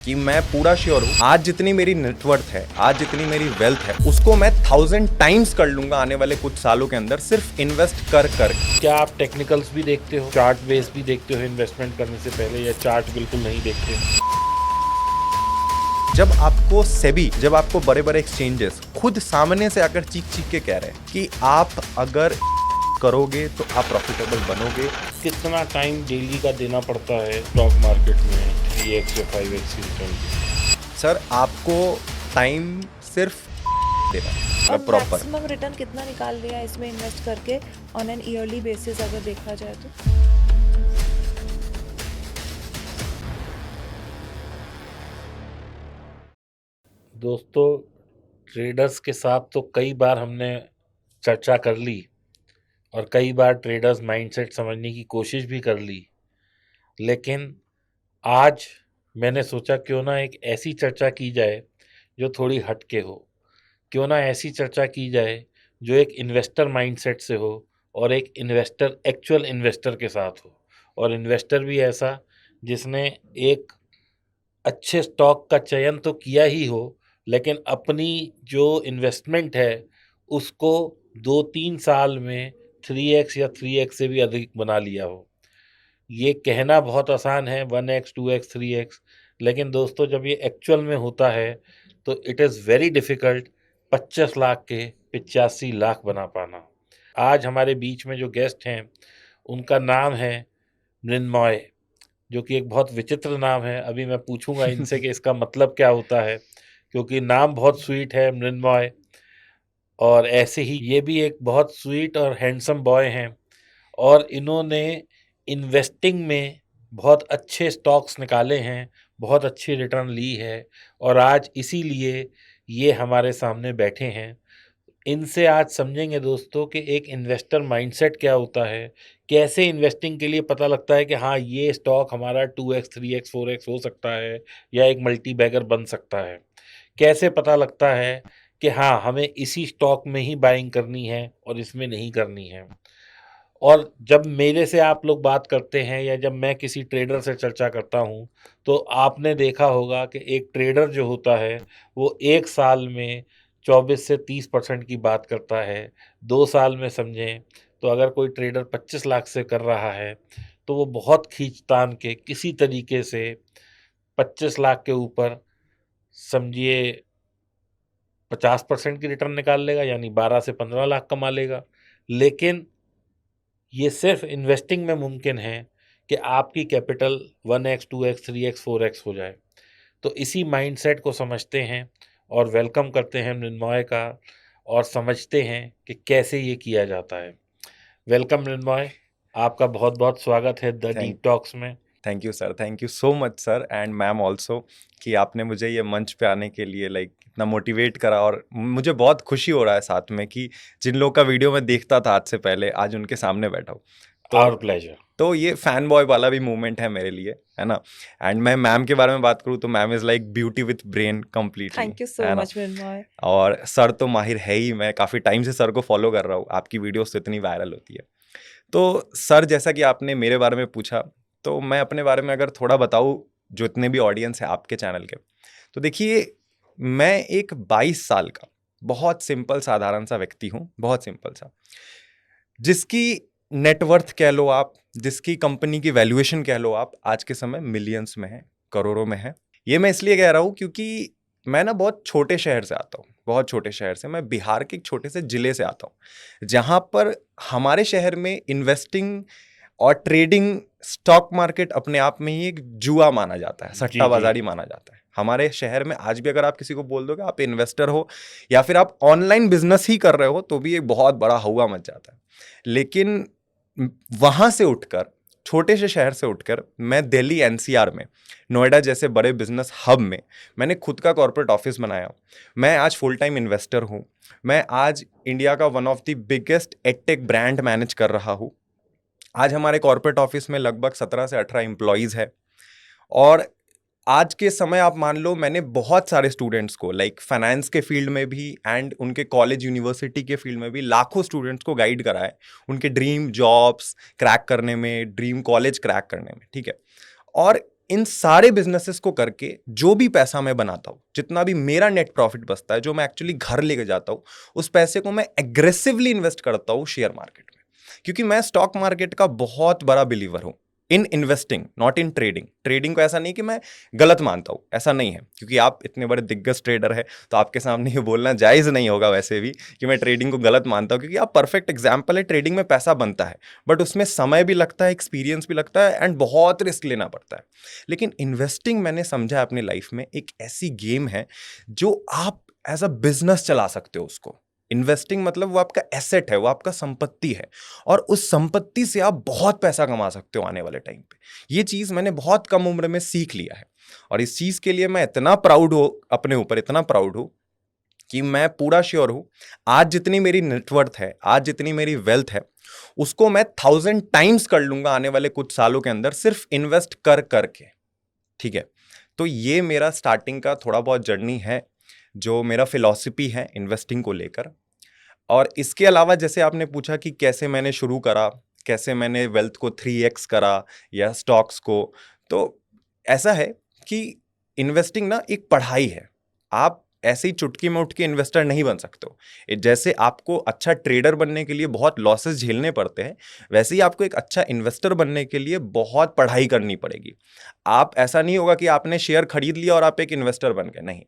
कि मैं पूरा श्योर हूँ आज जितनी मेरी नेटवर्थ है, आज जितनी मेरी वेल्थ है, उसको मैं 1000 टाइम्स कर लूंगा आने वाले कुछ सालों के अंदर, सिर्फ इन्वेस्ट कर कर। क्या आप टेक्निकल्स भी देखते हो, चार्ट बेस भी देखते हो इन्वेस्टमेंट करने से पहले, या चार्ट बिल्कुल नहीं देखते? जब आपको बड़े बड़े एक्सचेंजेस खुद सामने से आकर चीख के कह रहे हैं कि आप अगर करोगे तो आप प्रॉफिटेबल बनोगे। कितना टाइम डेली का देना पड़ता है स्टॉक मार्केट में 3x या 5x की रिटर्न? सर आपको टाइम सिर्फ देना और प्रॉपर। मैक्सिमम रिटर्न कितना निकाल लिया इसमें इन्वेस्ट करके ऑन एन ईयरली बेसिस अगर देखा जाए तो? दोस्तों, ट्रेडर्स के साथ तो कई बार हमने चर्चा कर ली और कई बार ट्रेडर्स माइंडसेट समझने की कोशिश भी कर ली, लेकिन आज मैंने सोचा क्यों ना एक ऐसी चर्चा की जाए जो थोड़ी हटके हो। क्यों ना ऐसी चर्चा की जाए जो एक इन्वेस्टर माइंडसेट से हो और एक इन्वेस्टर एक्चुअल इन्वेस्टर के साथ हो, और इन्वेस्टर भी ऐसा जिसने एक अच्छे स्टॉक का चयन तो किया ही हो, लेकिन अपनी जो इन्वेस्टमेंट है उसको 2-3 साल में 3x या 3x से भी अधिक बना लिया हो। ये कहना बहुत आसान है 1x 2x 3x, लेकिन दोस्तों जब ये एक्चुअल में होता है तो it is very difficult 25 lakh के 85 लाख बना पाना। आज हमारे बीच में जो गेस्ट हैं उनका नाम है मृण्मय, जो कि एक बहुत विचित्र नाम है। अभी मैं पूछूंगा इनसे कि इसका मतलब क्या होता है, क्योंकि नाम बहुत स्वीट है मृण्मय, और ऐसे ही ये भी एक बहुत स्वीट और हैंडसम बॉय हैं, और इन्होंने इन्वेस्टिंग में बहुत अच्छे स्टॉक्स निकाले हैं, बहुत अच्छी रिटर्न ली है, और आज इसीलिए ये हमारे सामने बैठे हैं। इनसे आज समझेंगे दोस्तों कि एक इन्वेस्टर माइंडसेट क्या होता है, कैसे इन्वेस्टिंग के लिए पता लगता है कि हाँ ये स्टॉक हमारा 2x 3x 4x हो सकता है या एक मल्टी बैगर बन सकता है। कैसे पता लगता है कि हाँ हमें इसी स्टॉक में ही बाइंग करनी है और इसमें नहीं करनी है। और जब मेरे से आप लोग बात करते हैं या जब मैं किसी ट्रेडर से चर्चा करता हूँ, तो आपने देखा होगा कि एक ट्रेडर जो होता है वो 1 साल में 24 से 30% की बात करता है। 2 साल में समझें तो अगर कोई ट्रेडर 25 लाख से कर रहा है तो वो बहुत खींच-तान के किसी तरीके से 25 लाख के ऊपर समझिए 50% की रिटर्न निकाल लेगा, यानी 12 से 15 लाख कमा लेगा। लेकिन ये सिर्फ इन्वेस्टिंग में मुमकिन है कि आपकी capital 1x 2x 3x 4x हो जाए। तो इसी माइंडसेट को समझते हैं और वेलकम करते हैं मृण्मय का, और समझते हैं कि कैसे ये किया जाता है। वेलकम मृण्मय, आपका बहुत बहुत स्वागत है द डीप टॉक्स में। Thank you sir, thank you so much sir and ma'am also कि आपने मुझे ये मंच पे आने के लिए इतना मोटिवेट करा, और मुझे बहुत खुशी हो रहा है साथ में कि जिन लोग का वीडियो मैं देखता था आज से पहले, आज उनके सामने बैठा हूँ। Our pleasure. तो ये फैन बॉय वाला भी मूवमेंट है मेरे लिए, है ना। एंड मैं मैम के बारे में बात करूँ तो ma'am is like beauty with brain completely, thank you so much Mrinmay. और सर तो माहिर है ही। मैं काफ़ी टाइम से सर को फॉलो कर रहा हूँ, आपकी वीडियोस तो इतनी वायरल होती है। तो सर जैसा कि आपने मेरे बारे में पूछा, तो मैं अपने बारे में अगर थोड़ा बताऊँ, जो इतने भी ऑडियंस है आपके चैनल के, तो देखिए मैं एक 22 साल का बहुत सिंपल साधारण सा व्यक्ति हूँ, बहुत सिंपल सा, जिसकी नेटवर्थ कह लो आप, जिसकी कंपनी की वैल्यूएशन कह लो आप, आज के समय मिलियंस में है, करोड़ों में है। ये मैं इसलिए कह रहा हूँ क्योंकि मैं ना बहुत छोटे शहर से आता हूँ, बहुत छोटे शहर से। मैं बिहार के एक छोटे से ज़िले से आता हूँ, जहाँ पर हमारे शहर में इन्वेस्टिंग और ट्रेडिंग, स्टॉक मार्केट अपने आप में ही एक जुआ माना जाता है, सट्टाबाजारी माना जाता है। हमारे शहर में आज भी अगर आप किसी को बोल दोगे आप इन्वेस्टर हो या फिर आप ऑनलाइन बिजनेस ही कर रहे हो, तो भी एक बहुत बड़ा हवा मच जाता है। लेकिन वहाँ से उठकर, छोटे से शहर से उठकर, मैं दिल्ली एनसीआर में, नोएडा जैसे बड़े बिजनेस हब में मैंने खुद का कॉर्पोरेट ऑफिस बनाया। मैं आज फुल टाइम इन्वेस्टर हूँ। मैं आज इंडिया का one of the biggest edtech brand manage कर रहा हूँ। आज हमारे कॉर्पोरेट ऑफिस में लगभग 17 से 18 एम्प्लॉयज़ है, और आज के समय आप मान लो मैंने बहुत सारे स्टूडेंट्स को फाइनेंस के फील्ड में भी एंड उनके कॉलेज यूनिवर्सिटी के फील्ड में भी लाखों स्टूडेंट्स को गाइड करा है उनके ड्रीम जॉब्स क्रैक करने में, ड्रीम कॉलेज क्रैक करने में, ठीक है। और इन सारे बिजनेसेस को करके जो भी पैसा मैं बनाता हूँ, जितना भी मेरा नेट प्रॉफिट बचता है, जो मैं एक्चुअली घर लेके जाता हूँ, उस पैसे को मैं एग्रेसिवली इन्वेस्ट करता हूँ शेयर मार्केट में। क्योंकि मैं स्टॉक मार्केट का बहुत बड़ा बिलीवर हूँ, in investing, not in trading. Trading को ऐसा नहीं कि मैं गलत मानता हूँ, ऐसा नहीं है, क्योंकि आप इतने बड़े दिग्गज ट्रेडर है, तो आपके सामने ये बोलना जायज़ नहीं होगा वैसे भी कि मैं ट्रेडिंग को गलत मानता हूँ, क्योंकि आप परफेक्ट एग्जाम्पल है। ट्रेडिंग में पैसा बनता है, बट उसमें समय भी लगता है, एक्सपीरियंस भी लगता है, एंड बहुत रिस्क लेना पड़ता है। लेकिन इन्वेस्टिंग मैंने समझा अपनी लाइफ में एक ऐसी गेम है जो आप एज अ बिजनेस चला सकते हो उसको। इन्वेस्टिंग मतलब वो आपका एसेट है, वो आपका संपत्ति है, और उस संपत्ति से आप बहुत पैसा कमा सकते हो आने वाले टाइम पे। ये चीज़ मैंने बहुत कम उम्र में सीख लिया है, और इस चीज़ के लिए मैं इतना प्राउड हूँ अपने ऊपर, इतना प्राउड हूँ कि मैं पूरा श्योर हूँ आज जितनी मेरी नेटवर्थ है, आज जितनी मेरी वेल्थ है, उसको मैं 1000 टाइम्स कर लूंगा आने वाले कुछ सालों के अंदर, सिर्फ इन्वेस्ट कर करके। ठीक है, तो ये मेरा स्टार्टिंग का थोड़ा बहुत जर्नी है, जो मेरा फिलॉसफी है इन्वेस्टिंग को लेकर। और इसके अलावा जैसे आपने पूछा कि कैसे मैंने शुरू करा, कैसे मैंने वेल्थ को 3x करा या स्टॉक्स को, तो ऐसा है कि इन्वेस्टिंग ना एक पढ़ाई है। आप ऐसे ही चुटकी में उठ के इन्वेस्टर नहीं बन सकते हो। जैसे आपको अच्छा ट्रेडर बनने के लिए बहुत लॉसेस झेलने पड़ते हैं, वैसे ही आपको एक अच्छा इन्वेस्टर बनने के लिए बहुत पढ़ाई करनी पड़ेगी। आप ऐसा नहीं होगा कि आपने शेयर खरीद लिया और आप एक इन्वेस्टर बन गए, नहीं।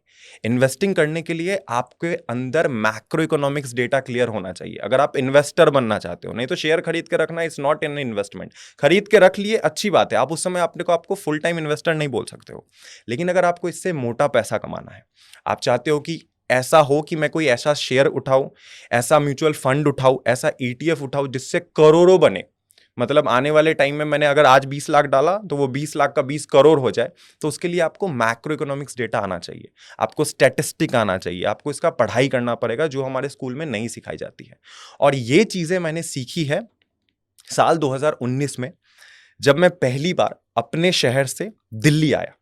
इन्वेस्टिंग करने के लिए आपके अंदर मैक्रो इकोनॉमिक्स डेटा क्लियर होना चाहिए, अगर आप इन्वेस्टर बनना चाहते हो। नहीं तो शेयर खरीद के रखना इज नॉट एन इन्वेस्टमेंट। खरीद के रख लिए, अच्छी बात है, आप उस समय आपको फुल टाइम इन्वेस्टर नहीं बोल सकते हो। लेकिन अगर आपको इससे मोटा पैसा कमाना है, आप चाहते हो कि ऐसा हो कि मैं कोई ऐसा शेयर उठाऊं, ऐसा म्यूचुअल फंड उठाऊं, ऐसा ETF उठाऊं जिससे करोड़ों बने, मतलब आने वाले टाइम में मैंने अगर आज 20 लाख डाला तो वो 20 लाख का 20 करोड़ हो जाए, तो उसके लिए आपको मैक्रो इकोनॉमिक्स डेटा आना चाहिए, आपको स्टैटिस्टिक आना चाहिए, आपको इसका पढ़ाई करना पड़ेगा, जो हमारे स्कूल में नहीं सिखाई जाती है। और ये चीज़ें मैंने सीखी है साल 2019 में, जब मैं पहली बार अपने शहर से दिल्ली आया।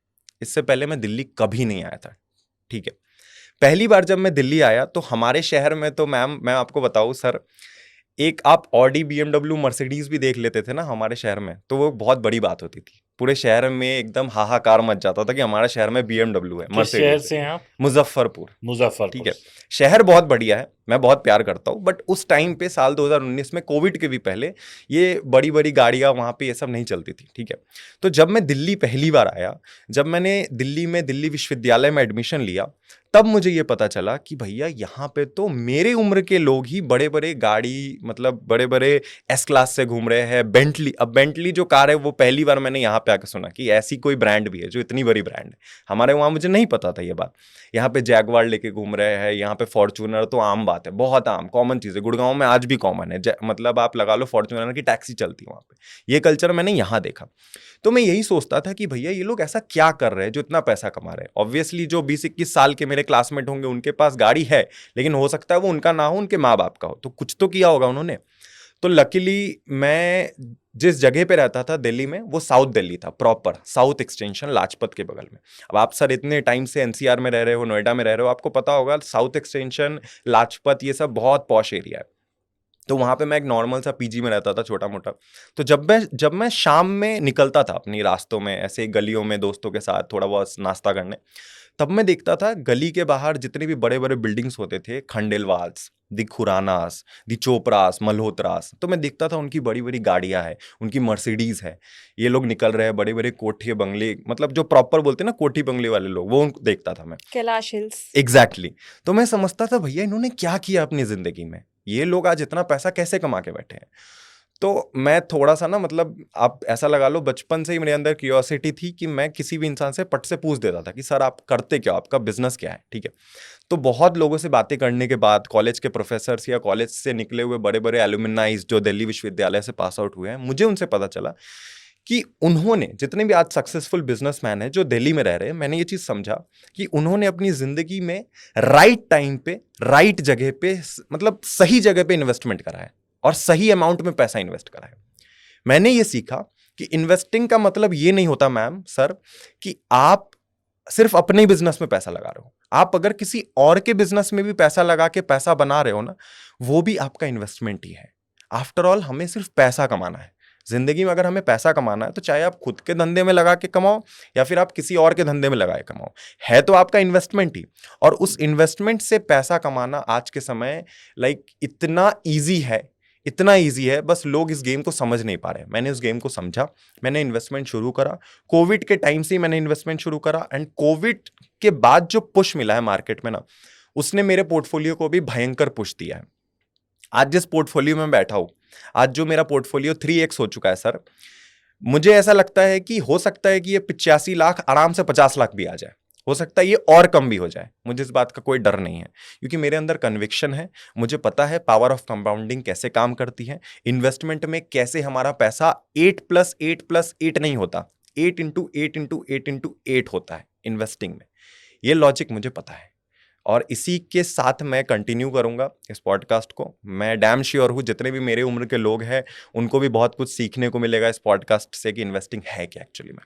इससे पहले मैं दिल्ली कभी नहीं आया था। ठीक है, पहली बार जब मैं दिल्ली आया तो हमारे शहर में तो मैम मैं आपको बताऊं सर, एक आप ऑडी, BMW, मर्सिडीज भी देख लेते थे ना हमारे शहर में, तो वो बहुत बड़ी बात होती थी। पूरे शहर में एकदम हाहाकार मच जाता था कि हमारे शहर में BMW है, किस शहर मर्सिडीज से है। हैं आप? मुजफ्फरपुर। ठीक मुजफ्फरपुर है, शहर बहुत बढ़िया है, मैं बहुत प्यार करता हूँ, बट उस टाइम पे साल 2019 में, कोविड के भी पहले, ये बड़ी बड़ी गाड़ियाँ वहाँ पे ये सब नहीं चलती थी। ठीक है, तो जब मैं दिल्ली पहली बार आया, जब मैंने दिल्ली में दिल्ली विश्वविद्यालय में एडमिशन लिया, तब मुझे ये पता चला कि भैया यहाँ पे तो मेरे उम्र के लोग ही बड़े बड़े गाड़ी, मतलब बड़े बड़े S क्लास से घूम रहे हैं, बेंटली। अब बेंटली जो कार है वो पहली बार मैंने यहाँ पे आकर सुना कि ऐसी कोई ब्रांड भी है जो इतनी बड़ी ब्रांड है। हमारे वहाँ मुझे नहीं पता था ये बात। यहाँ पे जैगवार लेके घूम रहे हैं, यहाँ पे फॉर्च्यूनर तो आम बात है, बहुत आम कॉमन चीज़ है। गुड़गांव में आज भी कॉमन है, मतलब आप लगा लो फॉर्च्यूनर की टैक्सी चलती है वहाँ पे। ये कल्चर मैंने यहाँ देखा। तो मैं यही सोचता था कि भैया ये लोग ऐसा क्या कर रहे हैं जो इतना पैसा कमा रहे हैं। ऑब्वियसली जो 20-21 साल के मेरे क्लासमेट होंगे उनके पास गाड़ी है, लेकिन हो सकता है वो उनका ना हो, उनके माँ बाप का हो, तो कुछ तो किया होगा उन्होंने। तो लकीली मैं जिस जगह पे रहता था दिल्ली में, वो साउथ दिल्ली था, प्रॉपर साउथ एक्सटेंशन, लाजपत के बगल में। अब आप सर इतने टाइम से NCR में रह रहे हो, नोएडा में रह रहे हो, आपको पता होगा साउथ एक्सटेंशन, लाजपत, ये सब बहुत पॉश एरिया है। तो वहाँ पे मैं एक नॉर्मल सा PG में रहता था, छोटा मोटा। तो जब मैं शाम में निकलता था अपनी रास्तों में, ऐसे गलियों में दोस्तों के साथ थोड़ा बहुत नाश्ता करने, तब मैं देखता था गली के बाहर जितने भी बड़े बड़े बिल्डिंग्स होते थे, खंडेलवाल्स, दी खुरानास, दी चोपरास, मल्होत्रास, तो मैं देखता था उनकी बड़ी बड़ी गाड़ियां हैं, उनकी मर्सिडीज है, ये लोग निकल रहे हैं, बड़े बड़े कोठे बंगले, मतलब जो प्रॉपर बोलते हैं ना कोठी बंगले वाले लोग, वो देखता था मैं। कैलाश हिल्स। एग्जैक्टली। तो मैं समझता था भैया इन्होंने क्या किया अपनी जिंदगी में, ये लोग आज इतना पैसा कैसे कमा के बैठे हैं। तो मैं थोड़ा सा ना, मतलब आप ऐसा लगा लो बचपन से ही मेरे अंदर क्यूरियोसिटी थी कि मैं किसी भी इंसान से पट से पूछ देता था कि सर आप करते क्या, आपका बिजनेस क्या है। ठीक है, तो बहुत लोगों से बातें करने के बाद, कॉलेज के प्रोफेसर्स या कॉलेज से निकले हुए बड़े बड़े एलुमनाइज जो दिल्ली विश्वविद्यालय से पास आउट हुए हैं, मुझे उनसे पता चला कि उन्होंने, जितने भी आज सक्सेसफुल बिजनेसमैन हैं जो दिल्ली में रह रहे हैं, मैंने ये चीज़ समझा कि उन्होंने अपनी ज़िंदगी में राइट टाइम पे, राइट जगह पे, मतलब सही जगह पे इन्वेस्टमेंट करा है और सही अमाउंट में पैसा इन्वेस्ट करा है। मैंने ये सीखा कि इन्वेस्टिंग का मतलब ये नहीं होता मैम सर कि आप सिर्फ अपने बिजनेस में पैसा लगा रहे हो। आप अगर किसी और के बिजनेस में भी पैसा लगा के पैसा बना रहे हो ना, वो भी आपका इन्वेस्टमेंट ही है। आफ्टर ऑल हमें सिर्फ पैसा कमाना है, जिंदगी में अगर हमें पैसा कमाना है तो चाहे आप खुद के धंधे में लगा के कमाओ या फिर आप किसी और के धंधे में लगा के कमाओ, है तो आपका इन्वेस्टमेंट ही। और उस इन्वेस्टमेंट से पैसा कमाना आज के समय इतना ईजी है, बस लोग इस गेम को समझ नहीं पा रहे। मैंने उस गेम को समझा, मैंने इन्वेस्टमेंट शुरू करा। कोविड के टाइम से ही मैंने इन्वेस्टमेंट शुरू करा, एंड कोविड के बाद जो पुश मिला है मार्केट में ना, उसने मेरे पोर्टफोलियो को भी भयंकर पुश दिया है। आज जिस पोर्टफोलियो में बैठा हूं, आज जो मेरा पोर्टफोलियो 3x हो चुका है सर, मुझे ऐसा लगता है कि हो सकता है कि ये 85 लाख आराम से 50 लाख भी आ जाए, हो सकता है ये और कम भी हो जाए। मुझे इस बात का कोई डर नहीं है, क्योंकि मेरे अंदर कन्विक्शन है। मुझे पता है पावर ऑफ कंपाउंडिंग कैसे काम करती है, इन्वेस्टमेंट में कैसे हमारा पैसा 8+8+8 नहीं होता, 8x8x8x8 होता है इन्वेस्टिंग में। ये लॉजिक मुझे पता है, और इसी के साथ मैं कंटिन्यू करूंगा इस पॉडकास्ट को। मैं डैम श्योर हूँ जितने भी मेरे उम्र के लोग हैं उनको भी बहुत कुछ सीखने को मिलेगा इस पॉडकास्ट से कि इन्वेस्टिंग है क्या एक्चुअली में।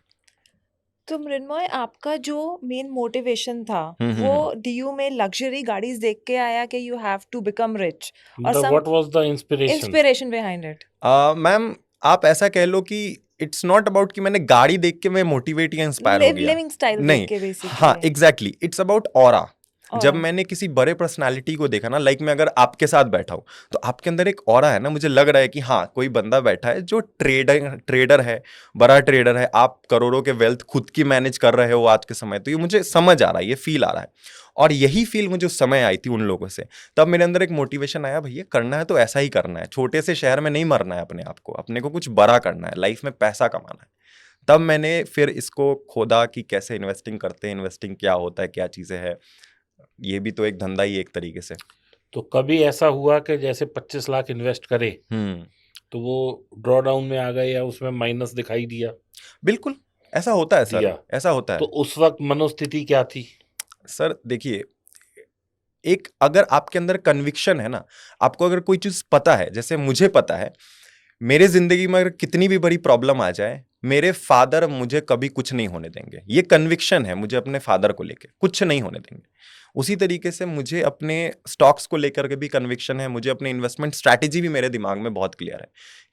तो मृण्मय, आपका जो मेन मोटिवेशन था हम्म, वो डीयू में लग्जरी गाड़ीज देख के आया कि you have to become rich, और some what was the inspiration? Inspiration behind it? Ma'am आप ऐसा कह लो कि इट्स नॉट अबाउट कि मैंने गाड़ी देख के मैं मोटिवेट या इंस्पायर हो गया, लिविंग स्टाइल नहीं। देख के हाँ basically. Exactly, it's about aura. जब और मैंने किसी बड़े पर्सनालिटी को देखा ना, मैं अगर आपके साथ बैठा हूं तो आपके अंदर एक ऑरा है ना, मुझे लग रहा है कि हाँ कोई बंदा बैठा है जो ट्रेडर है, बड़ा ट्रेडर है, आप करोड़ों के वेल्थ खुद की मैनेज कर रहे हो आज के समय। तो ये मुझे समझ आ रहा है, ये फील आ रहा है, और यही फील मुझे उस समय आई थी उन लोगों से। तब मेरे अंदर एक मोटिवेशन आया, भैया करना है तो ऐसा ही करना है, छोटे से शहर में नहीं मरना है अपने को कुछ बड़ा करना है, लाइफ में पैसा कमाना है। तब मैंने फिर इसको खोदा कि कैसे इन्वेस्टिंग करते हैं, इन्वेस्टिंग क्या होता है, क्या चीज़ें हैं, ये भी तो एक धंधा ही एक तरीके से। तो कभी ऐसा हुआ कि जैसे 25 लाख इन्वेस्ट करे तो वो ड्रॉ डाउन में आ गए या उसमें माइनस दिखाई दिया? बिल्कुल ऐसा होता है सर, दिया। ऐसा होता तो है उस वक्त मनोस्थिति क्या थी? सर। देखिए, एक अगर आपके अंदर कन्विक्शन है ना, आपको अगर कोई चीज़ पता है, जैसे मुझे पता है मेरे जिंदगी में अगर कितनी भी बड़ी प्रॉब्लम आ जाए, मेरे फादर मुझे कभी कुछ नहीं होने देंगे। ये कन्विक्शन है मुझे अपने फादर को लेके, कुछ नहीं होने देंगे। उसी तरीके से मुझे अपने स्टॉक्स को लेकर के भी कन्विक्शन है, मुझे अपने इन्वेस्टमेंट स्ट्रैटेजी भी मेरे दिमाग में बहुत क्लियर है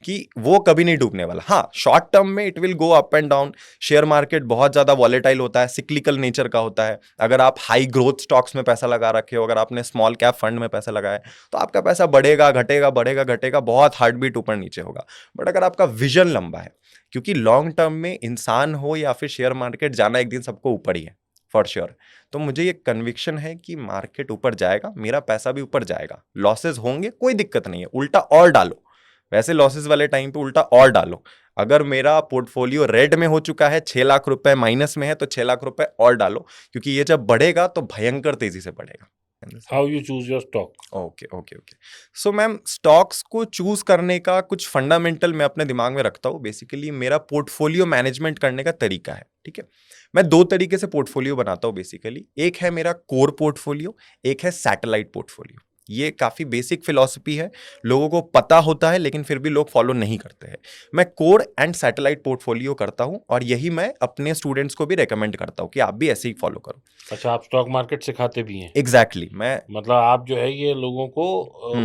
कि वो कभी नहीं डूबने वाला। हाँ, शॉर्ट टर्म में it will go up and down. Share market बहुत ज़्यादा वॉलेटाइल होता है, सिक्लिकल नेचर का होता है। अगर आप हाई ग्रोथ स्टॉक्स में पैसा लगा रखे हो, अगर आपने स्मॉल कैप फंड में पैसा लगाया है, तो आपका पैसा बढ़ेगा घटेगा, बढ़ेगा घटेगा, बहुत हार्ट बीट ऊपर नीचे होगा। बट अगर आपका विजन लंबा है, क्योंकि लॉन्ग टर्म में इंसान हो या फिर शेयर मार्केट, जाना एक दिन सबको ऊपर ही है फॉर श्योर। तो मुझे ये कन्विक्शन है कि मार्केट ऊपर जाएगा, मेरा पैसा भी ऊपर जाएगा। लॉसेस होंगे, कोई दिक्कत नहीं है, उल्टा और डालो। वैसे लॉसेस वाले टाइम पे उल्टा और डालो। अगर मेरा पोर्टफोलियो रेड में हो चुका है, 6 लाख रुपए माइनस में है, तो 6 लाख रुपए और डालो, क्योंकि ये जब बढ़ेगा तो भयंकर तेजी से बढ़ेगा। How you choose your stock? Okay. So ma'am, stocks को चूज करने का कुछ फंडामेंटल मैं अपने दिमाग में रखता हूँ। बेसिकली मेरा पोर्टफोलियो मैनेजमेंट करने का तरीका है, ठीक है। मैं 2 तरीके से पोर्टफोलियो बनाता हूँ बेसिकली। एक है मेरा कोर पोर्टफोलियो, एक है सैटेलाइट पोर्टफोलियो। ये काफ़ी बेसिक फिलॉसफी है, लोगों को पता होता है लेकिन फिर भी लोग फॉलो नहीं करते हैं। मैं कोर एंड सैटेलाइट पोर्टफोलियो करता हूँ, और यही मैं अपने स्टूडेंट्स को भी रेकमेंड करता हूँ कि आप भी ऐसे ही फॉलो करो। अच्छा, आप स्टॉक मार्केट सिखाते भी हैं? एग्जैक्टली, मैं मतलब आप जो है ये लोगों को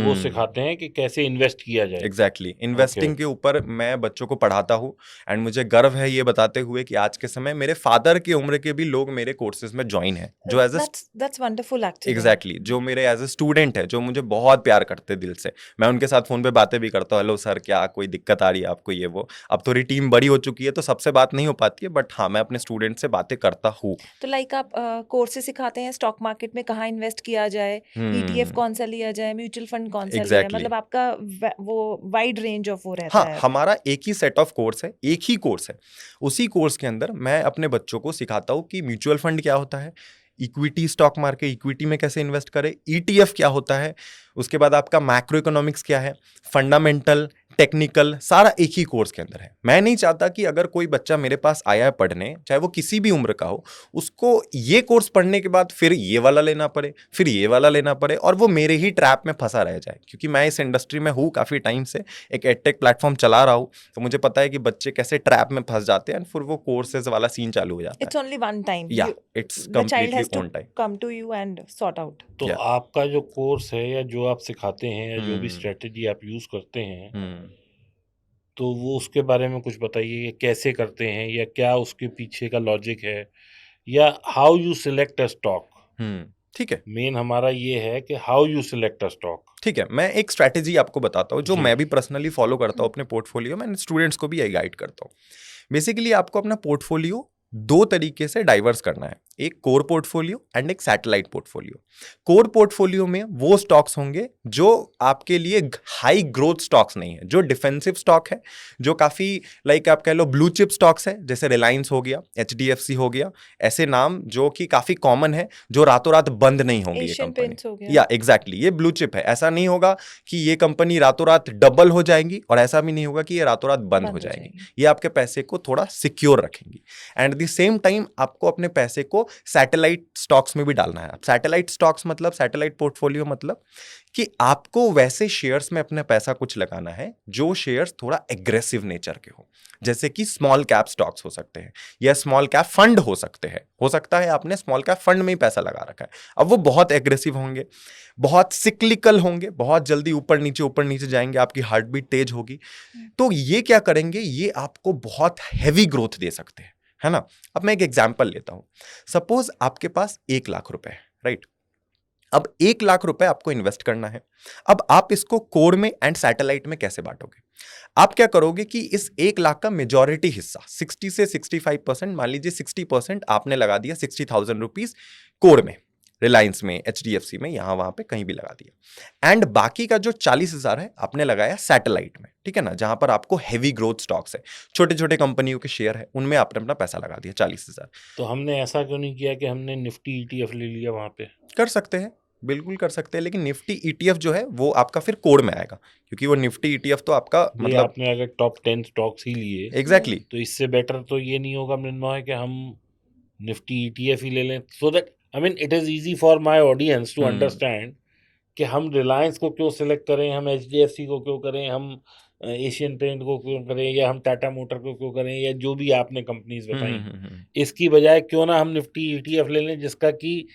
वो सिखाते हैं कि कैसे इन्वेस्ट किया जाए? एग्जैक्टली, इन्वेस्टिंग के ऊपर मैं बच्चों को पढ़ाता हूँ। एंड मुझे गर्व है ये बताते हुए कि आज के समय मेरे फादर की उम्र के भी लोग मेरे कोर्सेज में ज्वाइन है, जो as that's wonderful actually. Exactly, जो मेरे एज ए स्टूडेंट है, जो मुझे बहुत प्यार करते दिल से। मैं उनके साथ फोन पे बातें भी करता हूँ, हेलो सर, क्या कोई दिक्कत आ रही है आपको, ये वो। अब थोड़ी टीम बड़ी हो चुकी है तो सबसे बात नहीं हो पाती है, बट हाँ मैं अपने स्टूडेंट से बातें करता हूँ। तो लाइक आप कोर्सेज सिखाते हैं स्टॉक मार्केट में कहाँ इन्वेस्ट किया जाए, ETF कौन सा लिया जाए, म्यूचुअल फंड कौन सा लिया जाए, मतलब आपका वो वाइड रेंज ऑफ वो रहता है। हाँ, हमारा एक ही सेट ऑफ कोर्स है, एक ही कोर्स है। उसी कोर्स के अंदर मैं अपने बच्चों को सिखाता हूँ कि म्यूचुअल फंड क्या होता है, इक्विटी स्टॉक मार्केट, इक्विटी में कैसे इन्वेस्ट करें, ETF क्या होता है, उसके बाद आपका मैक्रो इकोनॉमिक्स क्या है, फंडामेंटल, टेक्निकल, सारा एक ही कोर्स के अंदर है। मैं नहीं चाहता कि अगर कोई बच्चा मेरे पास आया है पढ़ने, चाहे वो किसी भी उम्र का हो, उसको ये कोर्स पढ़ने के बाद फिर ये वाला लेना पड़े, फिर ये वाला लेना पड़े, और वो मेरे ही ट्रैप में फंसा रह जाए। क्योंकि मैं इस इंडस्ट्री में हूँ काफ़ी टाइम से, एक एडटेक प्लेटफॉर्म चला रहा हूँ, तो मुझे पता है कि बच्चे कैसे ट्रैप में फंस जाते हैं, फिर वो कोर्सेज वाला सीन चालू हो जाता है। इट्स ओनली वन टाइम, या it's completely on time, come to you and sort out. तो आपका जो कोर्स है या जो आप सिखाते हैं या जो भी हम्म। स्ट्रेटेजी आप यूज करते हैं, तो वो उसके बारे में कुछ बताइए, ये कैसे करते हैं या क्या उसके पीछे का लॉजिक है, या how you select a stock. ठीक है, मेन हमारा ये है कि how you select a stock. ठीक है। मैं एक स्ट्रैटेजी आपको बताता हूँ जो जी। मैं भी पर्सनली फॉलो करता हूँ अपने पोर्टफोलियो में, स्टूडेंट्स को भी यही गाइड करता हूँ। बेसिकली आपको अपना पोर्टफोलियो दो तरीके से डाइवर्स करना है, एक कोर पोर्टफोलियो एंड एक सैटेलाइट पोर्टफोलियो। कोर पोर्टफोलियो में वो स्टॉक्स होंगे जो आपके लिए हाई ग्रोथ स्टॉक्स नहीं है, जो डिफेंसिव स्टॉक है, जो काफी लाइक आप कह लो ब्लू चिप स्टॉक्स है, जैसे रिलायंस हो गया, HDFC हो गया, ऐसे नाम जो कि काफी कॉमन है, जो रातों रात बंद नहीं होंगी ये एशियन कंपनी। पेंट्स हो गया। या एग्जैक्टली, ये ब्लू चिप है। ऐसा नहीं होगा कि ये कंपनी रातों रात डबल हो जाएंगी, और ऐसा भी नहीं होगा कि ये रातों रात बंद हो जाएंगी। ये आपके पैसे को थोड़ा सिक्योर रखेंगी। एंड द सेम टाइम आपको अपने पैसे को सैटेलाइट स्टॉक्स में भी डालना है। सैटेलाइट स्टॉक्स मतलब, सैटेलाइट पोर्टफोलियो मतलब कि आपको वैसे शेयर्स में अपना पैसा कुछ लगाना है जो शेयर्स थोड़ा एग्रेसिव नेचर के हो, जैसे कि स्मॉल कैप स्टॉक्स हो सकते हैं, या स्मॉल कैप फंड हो सकते हैं। हो सकता है आपने स्मॉल कैप फंड में ही पैसा लगा रखा है, अब वो बहुत एग्रेसिव होंगे, बहुत सिक्लिकल होंगे, बहुत जल्दी ऊपर नीचे जाएंगे, आपकी हार्ट बीट तेज होगी। तो ये क्या करेंगे, ये आपको बहुत हैवी ग्रोथ दे सकते हैं, है ना। अब मैं एक एग्जांपल लेता हूं। सपोज आपके पास 1 लाख रुपए है, राइट। अब 1 लाख रुपए आपको इन्वेस्ट करना है। अब आप इसको कोर में एंड सैटेलाइट में कैसे बांटोगे? आप क्या करोगे कि इस 1 लाख का मेजॉरिटी हिस्सा 60 से 65%, मान लीजिए 60% आपने लगा दिया, 60,000 रुपीज कोर में, रिलायंस में, HDFC में, यहां वहां पे कहीं भी लगा दिया। एंड बाकी का जो 40,000 है आपने लगाया सैटेलाइट में, ठीक है ना, जहां पर आपको हैवी ग्रोथ स्टॉक्स है, छोटे छोटे कंपनियों के शेयर है, उनमें आपने अपना पैसा लगा दिया 40,000। तो हमने ऐसा क्यों नहीं किया कि हमने निफ्टी ETF ले लिया वहां पे? कर सकते हैं, बिल्कुल कर सकते हैं, लेकिन निफ्टी ETF जो है वो आपका फिर कोर में आएगा, क्योंकि वो निफ्टी ETF तो आपका भाई मतलब आपने अगर टॉप 10 स्टॉक्स ही लिए एग्जैक्टली तो इससे बेटर तो ये नहीं होगा मृण्मय कि हम निफ्टी ETF ही ले लें, so that I mean it is easy for my audience to understand कि हम रिलायंस को क्यों सिलेक्ट करें, हम HDFC को क्यों करें, हम एशियन पेंट को क्यों करें, या हम टाटा मोटर को क्यों करें, या जो भी आपने कंपनीज बताई, इसकी बजाय क्यों ना हम निफ्टी ETF ले लें जिसका कि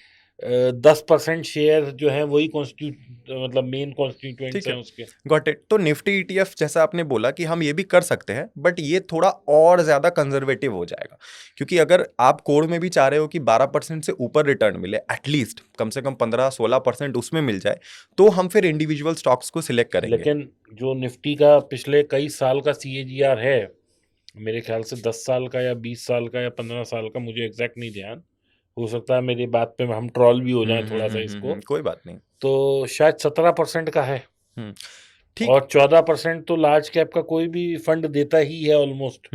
10% शेयर जो है वही मतलब मेन कॉन्स्टिट्यूएंट्स ठीक हैं है, उसके। Got it. तो निफ्टी ETF जैसा आपने बोला कि हम ये भी कर सकते हैं, बट ये थोड़ा और ज्यादा कंजर्वेटिव हो जाएगा, क्योंकि अगर आप कोर में भी चाह रहे हो कि 12% से ऊपर रिटर्न मिले, एटलीस्ट कम से कम 15-16% उसमें मिल जाए, तो हम फिर इंडिविजुअल स्टॉक्स को सिलेक्ट करेंगे। लेकिन जो निफ्टी का पिछले कई साल का CAGR है, मेरे ख्याल से 10 साल का या 20 साल का या 15 साल का, मुझे एग्जैक्ट नहीं ध्यान, हो सकता है मेरी बात पे हम ट्रॉल भी हो जाए थोड़ा सा इसको, कोई बात नहीं। तो शायद 17% का है, ठीक। और 14% तो लार्ज कैप का कोई भी फंड देता ही है ऑलमोस्ट।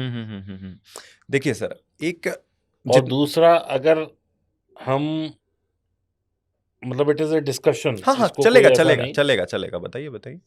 देखिए सर, एक और दूसरा, अगर हम मतलब इट इज अ डिस्कशन, हाँ हाँ, इसको चलेगा कोई ऐसा चलेगा नहीं, चलेगा चलेगा, बताइए बताइए।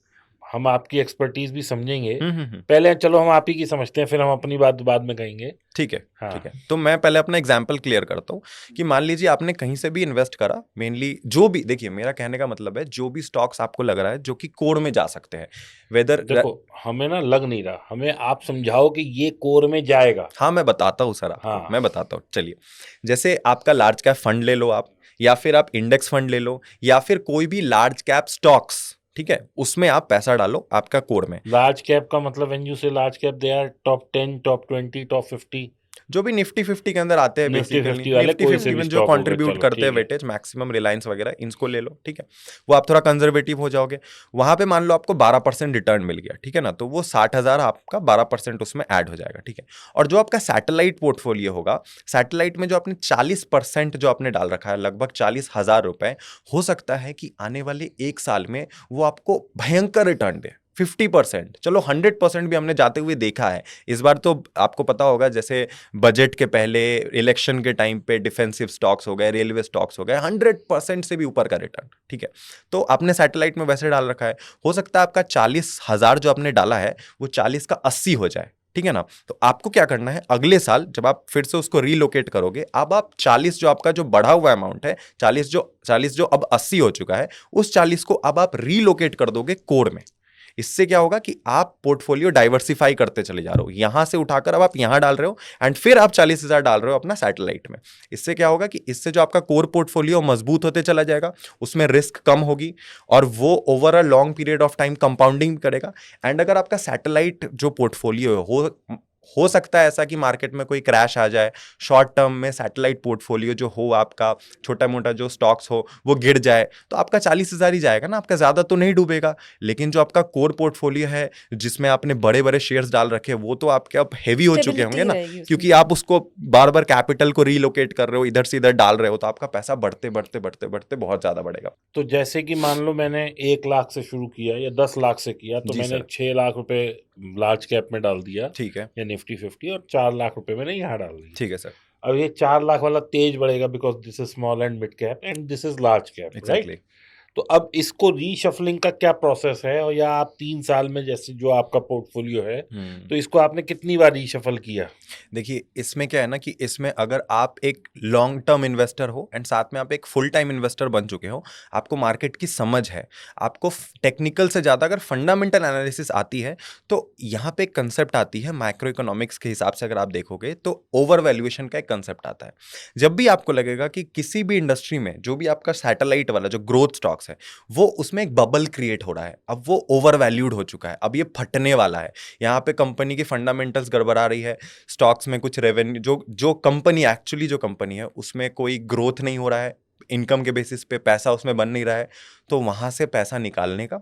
हम आपकी एक्सपर्टीज भी समझेंगे। पहले चलो हम आप ही की समझते हैं, फिर हम अपनी बात बाद में कहेंगे। ठीक है, हाँ। ठीक है। तो मैं पहले अपना एग्जांपल क्लियर करता हूँ कि मान लीजिए आपने कहीं से भी इन्वेस्ट करा, मेनली जो भी, देखिए मेरा कहने का मतलब है जो भी स्टॉक्स आपको लग रहा है जो कि कोर में जा सकते हैं, वेदर देखो हमें ना लग नहीं रहा, हमें आप समझाओ कि ये कोर में जाएगा। हाँ मैं बताता हूँ सर आपको, हाँ। मैं बताता हूँ। चलिए, जैसे आपका लार्ज कैप फंड ले लो आप, या फिर आप इंडेक्स फंड ले लो, या फिर कोई भी लार्ज कैप स्टॉक्स, ठीक है, उसमें आप पैसा डालो आपका कोर में। लार्ज कैप का मतलब when you say large cap, they are top 10, top 20, top 50, जो भी निफ्टी 50 के अंदर आते हैं, निफ्टी बेसिकली 50 वाले निफ्टी कोई 50 से भी में जो स्टॉक हो गए, कंट्रीब्यूट चलो करते हैं ठीक है। वेटेज मैक्सिमम, रिलायंस वगैरह, इनको ले लो, ठीक है। वो आप थोड़ा कंजर्वेटिव हो जाओगे, वहां पे मान लो आपको 12% रिटर्न मिल गया, ठीक है ना, तो वो 60,000 आपका 12% उसमें ऐड हो जाएगा, ठीक है। और जो आपका सैटेलाइट पोर्टफोलियो होगा, सैटेलाइट में जो आपने 40% जो आपने डाल रखा है, लगभग 40,000 रुपए, हो सकता है कि आने वाले 1 साल में वो आपको भयंकर रिटर्न दे, 50%, चलो 100% भी हमने जाते हुए देखा है। इस बार तो आपको पता होगा, जैसे बजट के पहले, इलेक्शन के टाइम पे डिफेंसिव स्टॉक्स हो गए, रेलवे स्टॉक्स हो गए, 100% से भी ऊपर का रिटर्न, ठीक है। तो आपने सैटेलाइट में वैसे डाल रखा है, हो सकता है आपका 40,000 जो आपने डाला है वो 40 का 80 हो जाए, ठीक है ना। तो आपको क्या करना है, अगले साल जब आप फिर से उसको रीलोकेट करोगे, अब आप 40 जो आपका जो बढ़ा हुआ अमाउंट है, 40 जो अब 80 हो चुका है, उस 40 को अब आप रीलोकेट कर दोगे कोर में। इससे क्या होगा कि आप पोर्टफोलियो डाइवर्सिफाई करते चले जा रहे हो, यहां से उठाकर अब आप यहां डाल रहे हो एंड फिर आप 40,000 डाल रहे हो अपना सैटेलाइट में। इससे क्या होगा कि इससे जो आपका कोर पोर्टफोलियो मजबूत होते चला जाएगा, उसमें रिस्क कम होगी और वो over a long period of time compounding करेगा। एंड अगर आपका सैटेलाइट जो पोर्टफोलियो हो सकता है ऐसा कि मार्केट में कोई क्रैश आ जाए, शॉर्ट टर्म में सैटेलाइट पोर्टफोलियो जो हो आपका, छोटा मोटा जो स्टॉक्स हो वो गिर जाए, तो आपका 40,000 ही जाएगा ना, आपका ज्यादा तो नहीं डूबेगा। लेकिन जो आपका कोर पोर्टफोलियो है जिसमें आपने बड़े बड़े शेयर्स डाल रखे, वो तो आपके अब हेवी हो चुके होंगे ना, क्योंकि आप उसको बार बार कैपिटल को रीलोकेट कर रहे हो, इधर से इधर डाल रहे हो, तो आपका पैसा बढ़ते बढ़ते बढ़ते बढ़ते बहुत ज्यादा बढ़ेगा। तो जैसे कि मान लो मैंने 1 लाख से शुरू किया या 10 लाख से किया, तो मैंने 6 लाख रुपए लार्ज कैप में डाल दिया, ठीक है, या निफ्टी 50, और 4 लाख रुपए मैंने यहाँ डाल दिया। ठीक है सर। अब ये 4 लाख वाला तेज बढ़ेगा because this is small and mid cap and this is large cap, exactly. Right? तो अब इसको रीशफलिंग का क्या प्रोसेस है, और या आप 3 साल में जैसे जो आपका पोर्टफोलियो है, तो इसको आपने कितनी बार रीशफल किया? देखिए इसमें क्या है ना कि इसमें अगर आप एक लॉन्ग टर्म इन्वेस्टर हो एंड साथ में आप एक फुल टाइम इन्वेस्टर बन चुके हो, आपको मार्केट की समझ है, आपको टेक्निकल से ज़्यादा अगर फंडामेंटल एनालिसिस आती है, तो यहाँ पे एक कंसेप्ट आती है माइक्रो इकोनॉमिक्स के हिसाब से। अगर आप देखोगे तो ओवर वैल्यूएशन का एक कंसेप्ट आता है। जब भी आपको लगेगा कि किसी भी इंडस्ट्री में जो भी आपका सैटेलाइट वाला जो ग्रोथ स्टॉक्स है, वो उसमें एक बबल क्रिएट हो रहा है, अब वो ओवर वैल्यूड हो चुका है, अब ये फटने वाला है, यहाँ पे कंपनी की फंडामेंटल्स गड़बड़ा रही है, स्टॉक्स में कुछ रेवेन्यू जो कंपनी एक्चुअली जो कंपनी है उसमें कोई ग्रोथ नहीं हो रहा है, इनकम के बेसिस पे पैसा उसमें बन नहीं रहा है, तो वहां से पैसा निकालने का,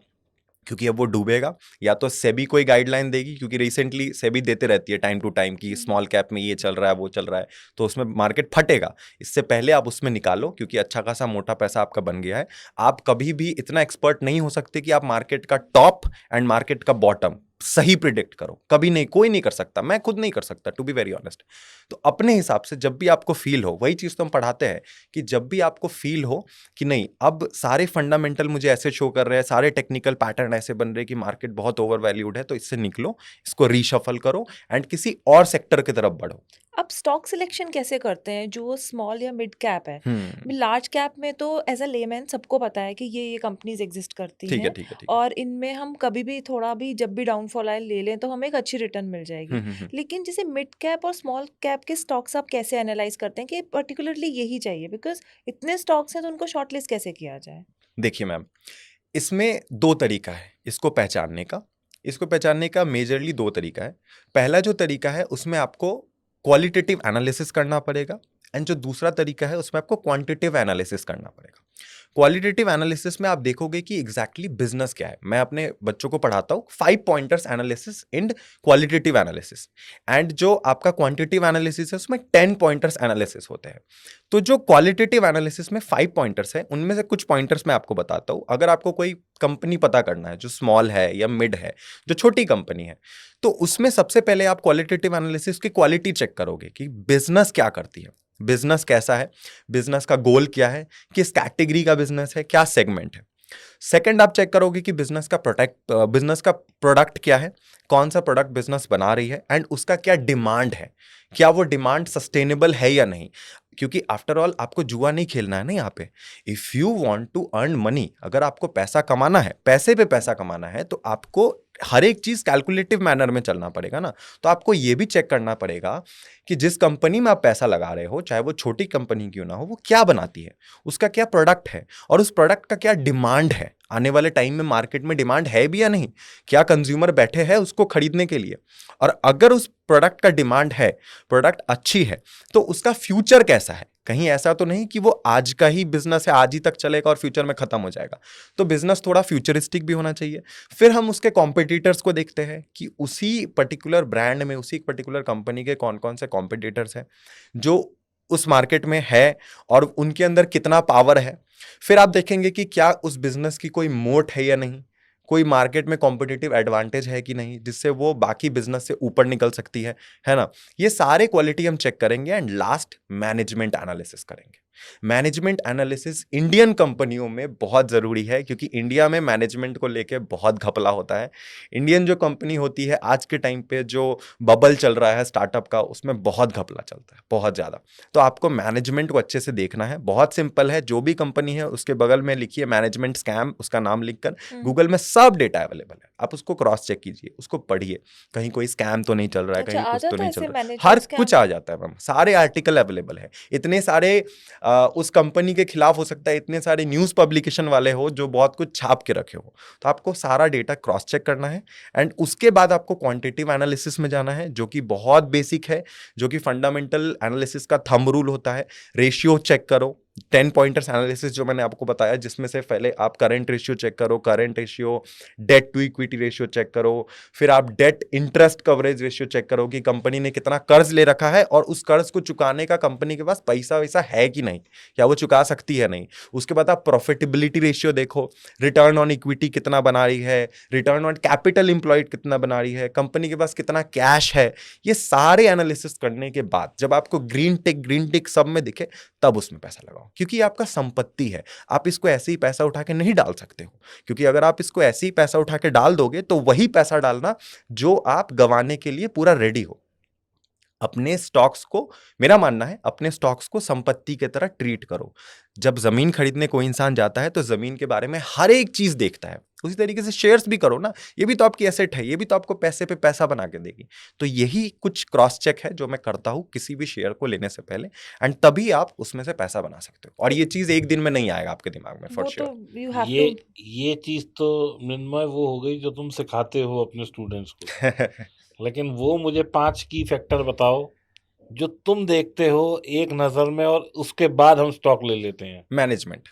क्योंकि अब वो डूबेगा, या तो सेबी कोई गाइडलाइन देगी, क्योंकि रिसेंटली सेबी देते रहती है टाइम टू टाइम कि स्मॉल कैप में ये चल रहा है वो चल रहा है, तो उसमें मार्केट फटेगा। इससे पहले आप उसमें निकालो, क्योंकि अच्छा खासा मोटा पैसा आपका बन गया है। आप कभी भी इतना एक्सपर्ट नहीं हो सकते कि आप मार्केट का टॉप एंड मार्केट का बॉटम सही प्रिडिक्ट करो, कभी नहीं, कोई नहीं कर सकता, मैं खुद नहीं कर सकता, टू बी वेरी ऑनेस्ट। तो अपने हिसाब से जब भी आपको फील हो, वही चीज तो हम पढ़ाते हैं कि जब भी आपको फील हो कि नहीं अब सारे फंडामेंटल मुझे ऐसे शो कर रहे हैं, सारे टेक्निकल पैटर्न ऐसे बन रहे हैं कि मार्केट बहुत ओवर वैल्यूड है, तो इससे निकलो, इसको रीशफल करो एंड किसी और सेक्टर की तरफ बढ़ो। अब स्टॉक सिलेक्शन कैसे करते हैं जो स्मॉल या मिड कैप है? लार्ज कैप में तो एज अ लेमैन सबको पता है कि ये कंपनीज एग्जिस्ट करती ठीक है, हैं ठीक है, ठीक है। और इनमें हम कभी भी थोड़ा भी जब भी डाउनफॉल आए ले लें तो हमें एक अच्छी रिटर्न मिल जाएगी। लेकिन जैसे मिड कैप और स्मॉल कैप के स्टॉक्स आप कैसे एनालाइज करते हैं कि पर्टिकुलरली यही चाहिए, बिकॉज इतने स्टॉक्स हैं तो उनको शॉर्टलिस्ट कैसे किया जाए? देखिए मैम, इसमें दो तरीका है इसको पहचानने का। इसको पहचानने का मेजरली दो तरीका है। पहला जो तरीका है उसमें आपको क्वालिटेटिव एनालिसिस करना पड़ेगा एंड जो दूसरा तरीका है उसमें आपको क्वांटिटेटिव एनालिसिस करना पड़ेगा। क्वालिटेटिव एनालिसिस में आप देखोगे कि एग्जैक्टली बिजनेस क्या है। मैं अपने बच्चों को पढ़ाता हूँ 5 pointers analysis in qualitative analysis, and जो आपका क्वांटिटेटिव एनालिसिस है उसमें 10 पॉइंटर्स एनालिसिस होते हैं। तो जो क्वालिटेटिव एनालिसिस में 5 पॉइंटर्स है, उनमें से कुछ पॉइंटर्स मैं आपको बताता हूँ। अगर आपको कोई कंपनी पता करना है जो स्मॉल है या मिड है, जो छोटी कंपनी है, तो उसमें सबसे पहले आप क्वालिटेटिव एनालिसिस की क्वालिटी चेक करोगे कि बिजनेस क्या करती है, बिजनेस कैसा है, बिजनेस का गोल क्या है, किस कैटेगरी का बिजनेस है, क्या सेगमेंट है। सेकंड आप चेक करोगे कि बिजनेस का प्रोडक्ट क्या है, कौन सा प्रोडक्ट बिजनेस बना रही है एंड उसका क्या डिमांड है, क्या वो डिमांड सस्टेनेबल है या नहीं। क्योंकि आफ्टर ऑल आपको जुआ नहीं खेलना है ना यहाँ पे। If you want to earn money, अगर आपको पैसा कमाना है, पैसे पे पैसा कमाना है, तो आपको हर एक चीज कैलकुलेटिव मैनर में चलना पड़ेगा ना। तो आपको ये भी चेक करना पड़ेगा कि जिस कंपनी में आप पैसा लगा रहे हो, चाहे वो छोटी कंपनी क्यों ना हो, वो क्या बनाती है, उसका क्या प्रोडक्ट है और उस प्रोडक्ट का क्या डिमांड है। आने वाले टाइम में मार्केट में डिमांड है भी या नहीं, क्या कंज्यूमर बैठे हैं उसको खरीदने के लिए। और अगर उस प्रोडक्ट का डिमांड है, प्रोडक्ट अच्छी है, तो उसका फ्यूचर कैसा है। कहीं ऐसा तो नहीं कि वो आज का ही बिजनेस है, आज ही तक चलेगा और फ्यूचर में खत्म हो जाएगा। तो बिजनेस थोड़ा फ्यूचरिस्टिक भी होना चाहिए। फिर हम उसके कॉम्पिटिटर्स को देखते हैं कि उसी पर्टिकुलर ब्रांड में, उसी पर्टिकुलर कंपनी के कौन कौन से कॉम्पिटिटर्स हैं जो उस मार्केट में है और उनके अंदर कितना पावर है। फिर आप देखेंगे कि क्या उस बिजनेस की कोई मोट है या नहीं, कोई मार्केट में कॉम्पिटिटिव एडवांटेज है कि नहीं, जिससे वो बाकी बिजनेस से ऊपर निकल सकती है ना। ये सारे क्वालिटी हम चेक करेंगे एंड लास्ट मैनेजमेंट एनालिसिस करेंगे। मैनेजमेंट एनालिसिस इंडियन कंपनियों में बहुत ज़रूरी है, क्योंकि इंडिया में मैनेजमेंट को लेके बहुत घपला होता है। इंडियन जो कंपनी होती है आज के टाइम पे, जो बबल चल रहा है स्टार्टअप का, उसमें बहुत घपला चलता है, बहुत ज़्यादा। तो आपको मैनेजमेंट को अच्छे से देखना है। बहुत सिंपल है, जो भी कंपनी है उसके बगल में लिखिए मैनेजमेंट स्कैम, उसका नाम लिखकर गूगल में सब डेटा अवेलेबल है, आप उसको क्रॉस चेक कीजिए, उसको पढ़िए, कहीं कोई स्कैम तो नहीं चल रहा है, अच्छा, कहीं आ कुछ तो जाता है नहीं चल ऐसे रहा है। मैनेजमेंट हर स्कैम? कुछ आ जाता है मैम, सारे आर्टिकल अवेलेबल है, इतने सारे उस कंपनी के खिलाफ हो सकता है, इतने सारे न्यूज़ पब्लिकेशन वाले हो जो बहुत कुछ छाप के रखे हो। तो आपको सारा डेटा क्रॉस चेक करना है, एंड उसके बाद आपको क्वांटिटेटिव एनालिसिस में जाना है, जो कि बहुत बेसिक है, जो कि फंडामेंटल एनालिसिस का थंब रूल होता है। रेशियो चेक करो, 10 पॉइंटर्स एनालिसिस जो मैंने आपको बताया, जिसमें से पहले आप करंट रेशियो चेक करो, current ratio, debt to equity ratio check करो, फिर आप debt interest coverage ratio check करो कि कंपनी ने कितना कर्ज ले रखा है और उस कर्ज को चुकाने का कंपनी के पास पैसा वैसा है कि नहीं, क्या वो चुका सकती है नहीं। उसके बाद आप प्रॉफिटेबिलिटी रेशियो देखो, रिटर्न ऑन इक्विटी कितना बना रही है, रिटर्न ऑन कैपिटल इंप्लॉयड कितना बना रही है, कंपनी के पास कितना कैश है। ये सारे एनालिसिस करने के बाद जब आपको ग्रीन टिक सब में दिखे, तब उसमें पैसा लगाओ, क्योंकि ये आपका संपत्ति है। आप इसको ऐसे ही पैसा उठा के नहीं डाल सकते हो, क्योंकि अगर आप इसको ऐसे ही पैसा उठा के डाल दोगे तो वही पैसा डालना जो आप गंवाने के लिए पूरा रेडी हो। अपने स्टॉक्स को, मेरा मानना है, अपने स्टॉक्स को संपत्ति की तरह ट्रीट करो। जब जमीन खरीदने कोई इंसान जाता है तो जमीन के बारे में हर एक चीज देखता है, उसी तरीके से शेयर्स भी करो ना, ये भी तो आपकी एसेट है, ये भी तो आपको पैसे पे पैसा बना के देगी। तो यही कुछ क्रॉस चेक है जो मैं करता हूं किसी भी शेयर को लेने से पहले, एंड तभी आप उसमें से पैसा बना सकते हो। और ये चीज एक दिन में नहीं आएगा आपके दिमाग में, फॉर वो तो श्योर। यू हैव ये टू। ये चीज तो मृण्मय वो हो गई जो तुम सिखाते हो अपने स्टूडेंट्स को, लेकिन वो मुझे 5 की फैक्टर बताओ जो तुम देखते हो एक नजर में और उसके बाद हम स्टॉक ले लेते हैं। Management,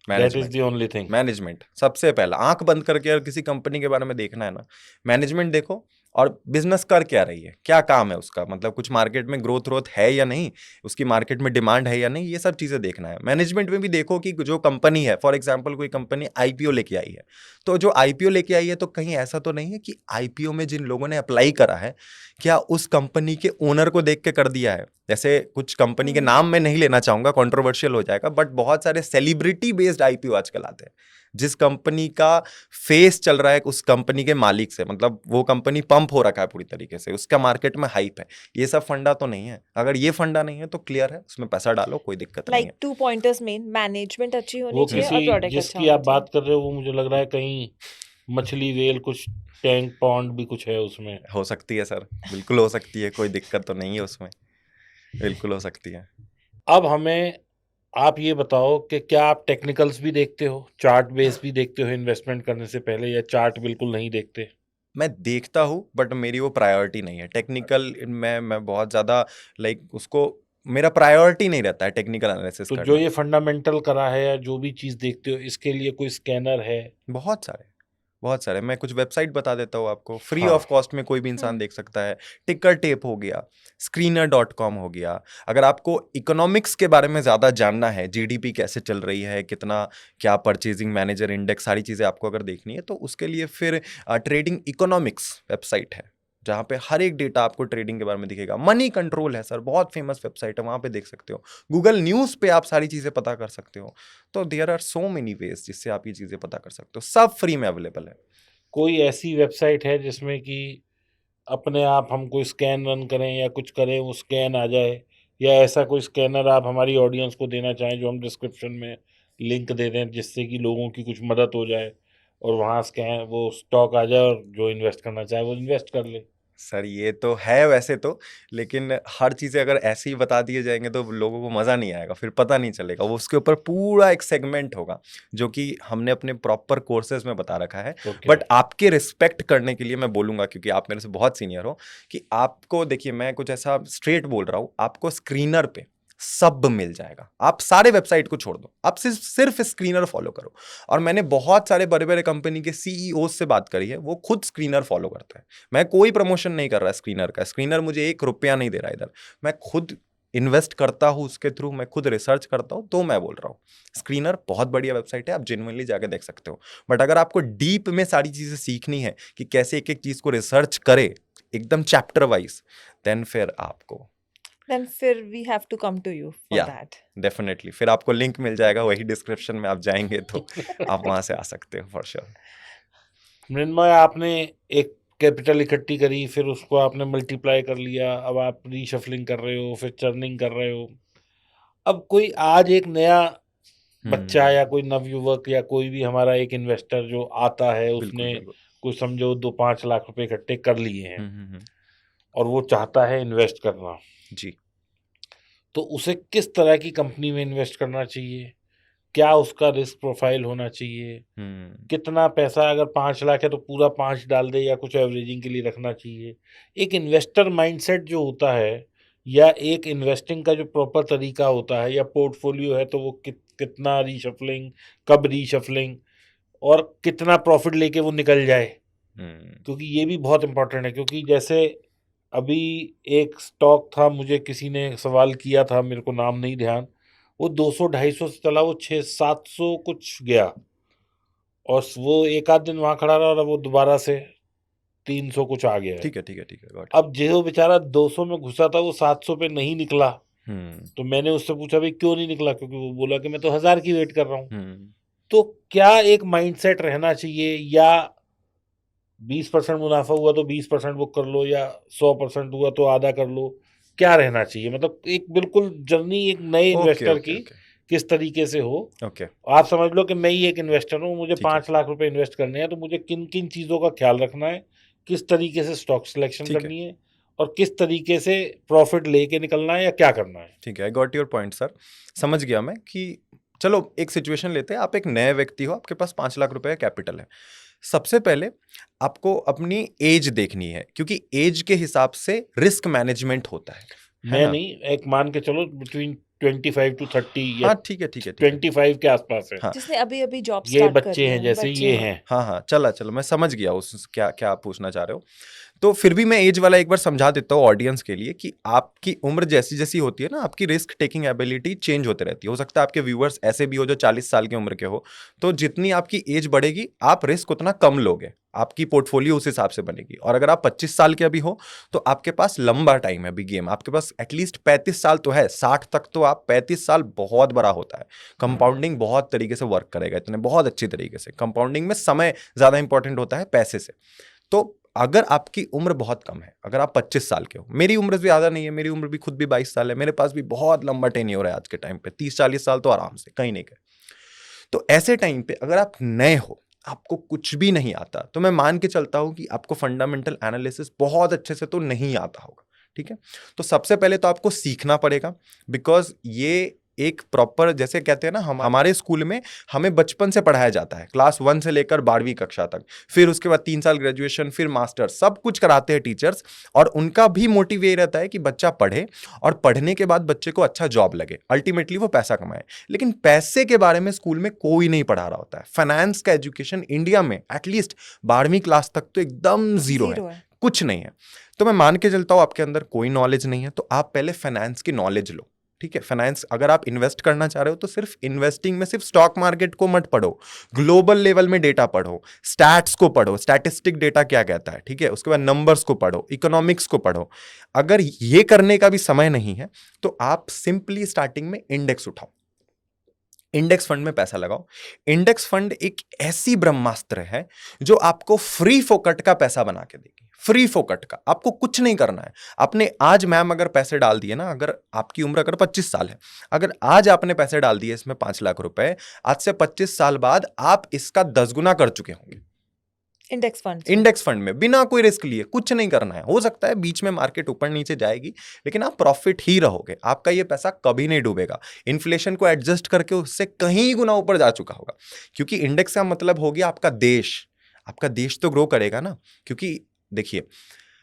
that is the only thing. Management सबसे पहला, आंख बंद करके अगर किसी कंपनी के बारे में देखना है ना, मैनेजमेंट देखो, और बिजनेस कर क्या रही है, क्या काम है उसका, मतलब कुछ मार्केट में ग्रोथ है या नहीं, उसकी मार्केट में डिमांड है या नहीं, ये सब चीज़ें देखना है। मैनेजमेंट में भी देखो कि जो कंपनी है, फॉर एग्जांपल कोई कंपनी आईपीओ लेके आई है, तो जो आईपीओ लेके आई है तो कहीं ऐसा तो नहीं है कि आईपीओ में जिन लोगों ने अप्लाई करा है, क्या उस कंपनी के ओनर को देख के कर दिया है। जैसे कुछ कंपनी के नाम मैं नहीं लेना चाहूंगा, कंट्रोवर्शियल हो जाएगा, बट बहुत सारे सेलिब्रिटी बेस्ड आईपीओ आजकल आते हैं, जिस कंपनी का फेस चल रहा है उस कंपनी के मालिक से, मतलब वो कंपनी पंप हो रखा है पूरी तरीके से, उसका मार्केट में हाइप है। ये सब फंडा तो नहीं है। अगर ये फंडा नहीं है तो क्लियर है, उसमें पैसा डालो, कोई दिक्कत नहीं लाइक है। 2 पॉइंटर्स मेन, मैनेजमेंट अच्छी वो होनी चाहिए और किसी प्रोडक्ट अच्छा जिसकी होना आप चाहिए। बात कर रहे हो वो मुझे लग रहा है कहीं मछली वेल कुछ टैंक पॉन्ड भी कुछ है उसमें। हो सकती है सर, बिल्कुल हो सकती है, कोई दिक्कत तो नहीं है उसमें, बिल्कुल हो सकती है। अब हमें आप ये बताओ कि क्या आप टेक्निकल्स भी देखते हो, चार्ट बेस भी देखते हो इन्वेस्टमेंट करने से पहले, या चार्ट बिल्कुल नहीं देखते? मैं देखता हूँ, बट मेरी वो प्रायोरिटी नहीं है टेक्निकल में, मैं बहुत ज़्यादा लाइक उसको, मेरा प्रायोरिटी नहीं रहता है टेक्निकल एनालिसिस तो जो करना। ये फंडामेंटल करा है या जो भी चीज़ देखते हो, इसके लिए कोई स्कैनर है? बहुत सारे, बहुत सारे, मैं कुछ वेबसाइट बता देता हूँ आपको, फ्री हाँ। ऑफ कॉस्ट में कोई भी इंसान देख सकता है। टिकर टेप हो गया, screener.com हो गया। अगर आपको इकोनॉमिक्स के बारे में ज़्यादा जानना है, जीडीपी कैसे चल रही है, कितना क्या परचेजिंग मैनेजर इंडेक्स, सारी चीज़ें आपको अगर देखनी है तो उसके लिए फिर ट्रेडिंग इकोनॉमिक्स वेबसाइट है, जहाँ पे हर एक डेटा आपको ट्रेडिंग के बारे में दिखेगा। मनी कंट्रोल है सर, बहुत फेमस वेबसाइट है, वहाँ पे देख सकते हो। गूगल न्यूज़ पे आप सारी चीज़ें पता कर सकते हो। तो there are so many ways जिससे आप ये चीज़ें पता कर सकते हो, सब फ्री में अवेलेबल है। कोई ऐसी वेबसाइट है जिसमें कि अपने आप हम कोई स्कैन रन करें या कुछ करें वो स्कैन आ जाए, या ऐसा कोई स्कैनर आप हमारी ऑडियंस को देना चाहें जो हम डिस्क्रिप्शन में लिंक दे दें जिससे कि लोगों की कुछ मदद हो जाए और वहाँ स्कैन वो स्टॉक आ जाए और जो इन्वेस्ट करना चाहे वो इन्वेस्ट कर ले? सर ये तो है वैसे तो, लेकिन हर चीज़ें अगर ऐसे ही बता दिए जाएंगे तो लोगों को मज़ा नहीं आएगा, फिर पता नहीं चलेगा। वो उसके ऊपर पूरा एक सेगमेंट होगा जो कि हमने अपने प्रॉपर कोर्सेज में बता रखा है। ओके। बट आपके रिस्पेक्ट करने के लिए मैं बोलूँगा, क्योंकि आप मेरे से बहुत सीनियर हो, कि आपको देखिए, मैं कुछ ऐसा स्ट्रेट बोल रहा हूँ, आपको स्क्रीनर पे सब मिल जाएगा। आप सारे वेबसाइट को छोड़ दो, आप सिर्फ स्क्रीनर फॉलो करो। और मैंने बहुत सारे बड़े बड़े कंपनी के सीईओ से बात करी है, वो खुद स्क्रीनर फॉलो करते हैं। मैं कोई प्रमोशन नहीं कर रहा स्क्रीनर का, स्क्रीनर मुझे 1 रुपया नहीं दे रहा इधर, मैं खुद इन्वेस्ट करता हूँ उसके थ्रू, मैं खुद रिसर्च करता हूँ, तो मैं बोल रहा हूँ स्क्रीनर बहुत बढ़िया वेबसाइट है, आप जेन्युइनली जाके देख सकते हो। बट अगर आपको डीप में सारी चीज़ें सीखनी है कि कैसे एक एक चीज़ को रिसर्च करे एकदम चैप्टर वाइज, देन फिर आपको देन फिर we have to come to you for या दैट। डेफिनेटली फिर आपको लिंक मिल जाएगा, वही डिस्क्रिप्शन में आप जाएंगे तो आप वहां से आ सकते हो फॉर श्योर। मृण्मय, आपने एक कैपिटल इकट्ठी करी, फिर उसको आपने मल्टीप्लाई कर लिया, अब आप रीशफलिंग कर रहे हो, फिर चर्निंग कर रहे हो। अब कोई आज एक नया बच्चा या कोई नवयुवक या कोई भी हमारा एक इन्वेस्टर जो आता है, बिल्कुल उसने बिल्कुल। कुछ समझो 2-5 लाख रुपए इकट्ठे कर लिए हैं हम्म। और वो चाहता है इन्वेस्ट करना, जी। तो उसे किस तरह की कंपनी में इन्वेस्ट करना चाहिए? क्या उसका रिस्क प्रोफाइल होना चाहिए? कितना पैसा, अगर 5 लाख है तो पूरा 5 डाल दे या कुछ एवरेजिंग के लिए रखना चाहिए? एक इन्वेस्टर माइंडसेट जो होता है, या एक इन्वेस्टिंग का जो प्रॉपर तरीका होता है, या पोर्टफोलियो है तो वो कितना रीशफलिंग, कब रीशफलिंग, और कितना प्रॉफिट लेके वो निकल जाए, क्योंकि ये भी बहुत इंपॉर्टेंट है। क्योंकि जैसे अभी एक स्टॉक था, मुझे किसी ने सवाल किया था, मेरे को नाम नहीं ध्यान, वो 200-250 से चला, वो 600-700 कुछ गया, और वो एक आध दिन वहां खड़ा रहा, और अब वो दोबारा से 300 कुछ आ गया है। ठीक है ठीक है ठीक है, got it। अब जो बेचारा 200 में घुसा था, वो 700 पे नहीं निकला, तो मैंने उससे पूछा भाई क्यों नहीं निकला, क्योंकि वो बोला कि मैं तो 1000 की वेट कर रहा हूँ। तो क्या एक माइंडसेट रहना चाहिए, या 20% मुनाफा हुआ तो 20% बुक कर लो, या 100% हुआ तो आधा कर लो? क्या रहना चाहिए? मतलब एक बिल्कुल जर्नी एक नए ओके इन्वेस्टर ओके की ओके किस तरीके से हो। ओके। आप समझ लो कि मैं ही एक इन्वेस्टर हूँ, मुझे ठीक है 5 लाख रुपए इन्वेस्ट करने हैं, तो मुझे किन किन चीज़ों का ख्याल रखना है, किस तरीके से स्टॉक सिलेक्शन ठीक है करनी है, और किस तरीके से प्रॉफिट लेके निकलना है, या क्या करना है? ठीक है, I got your point sir. समझ गया मैं कि चलो एक सिचुएशन लेते हैं, आप एक नए व्यक्ति हो, आपके पास 5 लाख रुपए का कैपिटल है। सबसे पहले आपको अपनी एज देखनी है, क्योंकि एज के हिसाब से रिस्क मैनेजमेंट होता है मैं ना? नहीं, एक मान के चलो बिटवीन 25 to 30 या हाँ ठीक है ठीक है ठीक है। 25 के आसपास है। हाँ जिसने अभी अभी जॉब ये स्टार्ट बच्चे करी हैं, है, जैसे बच्चे ये हैं। हैं। हाँ हाँ, चला चलो मैं समझ गया उस क्या क्या आप पूछना चाह रहे हो। तो फिर भी मैं एज वाला एक बार समझा देता हूँ ऑडियंस के लिए कि आपकी उम्र जैसी जैसी होती है ना, आपकी रिस्क टेकिंग एबिलिटी चेंज होते रहती है। हो सकता है आपके व्यूअर्स ऐसे भी हो जो 40 साल की उम्र के हो, तो जितनी आपकी एज बढ़ेगी आप रिस्क उतना कम लोगे, आपकी पोर्टफोलियो उस हिसाब से बनेगी। और अगर आप 25 साल के अभी हो तो आपके पास लंबा टाइम है, बिग गेम, आपके पास एटलीस्ट 35 साल तो है, 60 तक तो आप 35 साल बहुत बड़ा होता है। कंपाउंडिंग बहुत तरीके से वर्क करेगा, इतने बहुत अच्छी तरीके से। कंपाउंडिंग में समय ज्यादा इंपॉर्टेंट होता है पैसे से। तो अगर आपकी उम्र बहुत कम है, अगर आप 25 साल के हो, मेरी उम्र भी ज़्यादा नहीं है, मेरी उम्र भी खुद भी 22 साल है, मेरे पास भी बहुत लंबा टेन्योर है आज के टाइम पे, 30-40 साल तो आराम से कहीं नहीं गए। तो ऐसे टाइम पे अगर आप नए हो, आपको कुछ भी नहीं आता, तो मैं मान के चलता हूं कि आपको फंडामेंटल एनालिसिस बहुत अच्छे से तो नहीं आता होगा। ठीक है, तो सबसे पहले तो आपको सीखना पड़ेगा, बिकॉज ये एक प्रॉपर, जैसे कहते हैं ना, हमारे स्कूल में हमें बचपन से पढ़ाया जाता है, क्लास 1 से लेकर 12वीं कक्षा तक, फिर उसके बाद 3 साल ग्रेजुएशन, फिर मास्टर, सब कुछ कराते हैं टीचर्स। और उनका भी मोटिव ये रहता है कि बच्चा पढ़े और पढ़ने के बाद बच्चे को अच्छा जॉब लगे, अल्टीमेटली वो पैसा कमाए। लेकिन पैसे के बारे में स्कूल में कोई नहीं पढ़ा रहा होता है। फाइनेंस का एजुकेशन इंडिया में एटलीस्ट 12वीं क्लास तक तो एकदम जीरो है, कुछ नहीं है। तो मैं मान के चलता हूं आपके अंदर कोई नॉलेज नहीं है, तो आप पहले फाइनेंस की नॉलेज लो। ठीक है, फाइनेंस अगर आप इन्वेस्ट करना चाह रहे हो तो सिर्फ इन्वेस्टिंग में सिर्फ स्टॉक मार्केट को मत पढ़ो, ग्लोबल लेवल में डेटा पढ़ो, स्टैट्स को पढ़ो, स्टैटिस्टिक डेटा क्या कहता है, ठीक है, उसके बाद नंबर्स को पढ़ो, इकोनॉमिक्स को पढ़ो। अगर ये करने का भी समय नहीं है तो आप सिंपली स्टार्टिंग में इंडेक्स उठाओ, इंडेक्स फंड में पैसा लगाओ। इंडेक्स फंड एक ऐसी ब्रह्मास्त्र है जो आपको फ्री फोकट का पैसा बना के देगी, फ्री फोकट का। आपको कुछ नहीं करना है। आपने आज मैम अगर पैसे डाल दिए ना, अगर आपकी उम्र अगर 25 साल है, अगर आज आपने पैसे डाल दिए इसमें 5 लाख रुपए, आज से 25 साल बाद आप इसका 10 गुना कर चुके होंगे इंडेक्स फंड में, बिना कोई रिस्क लिए। कुछ नहीं करना है। हो सकता है बीच में मार्केट ऊपर नीचे जाएगी, लेकिन आप प्रॉफिट ही रहोगे, आपका ये पैसा कभी नहीं डूबेगा। इन्फ्लेशन को एडजस्ट करके उससे कहीं गुना ऊपर जा चुका होगा, क्योंकि इंडेक्स का मतलब हो गया आपका देश। आपका देश तो ग्रो करेगा ना, क्योंकि देखिए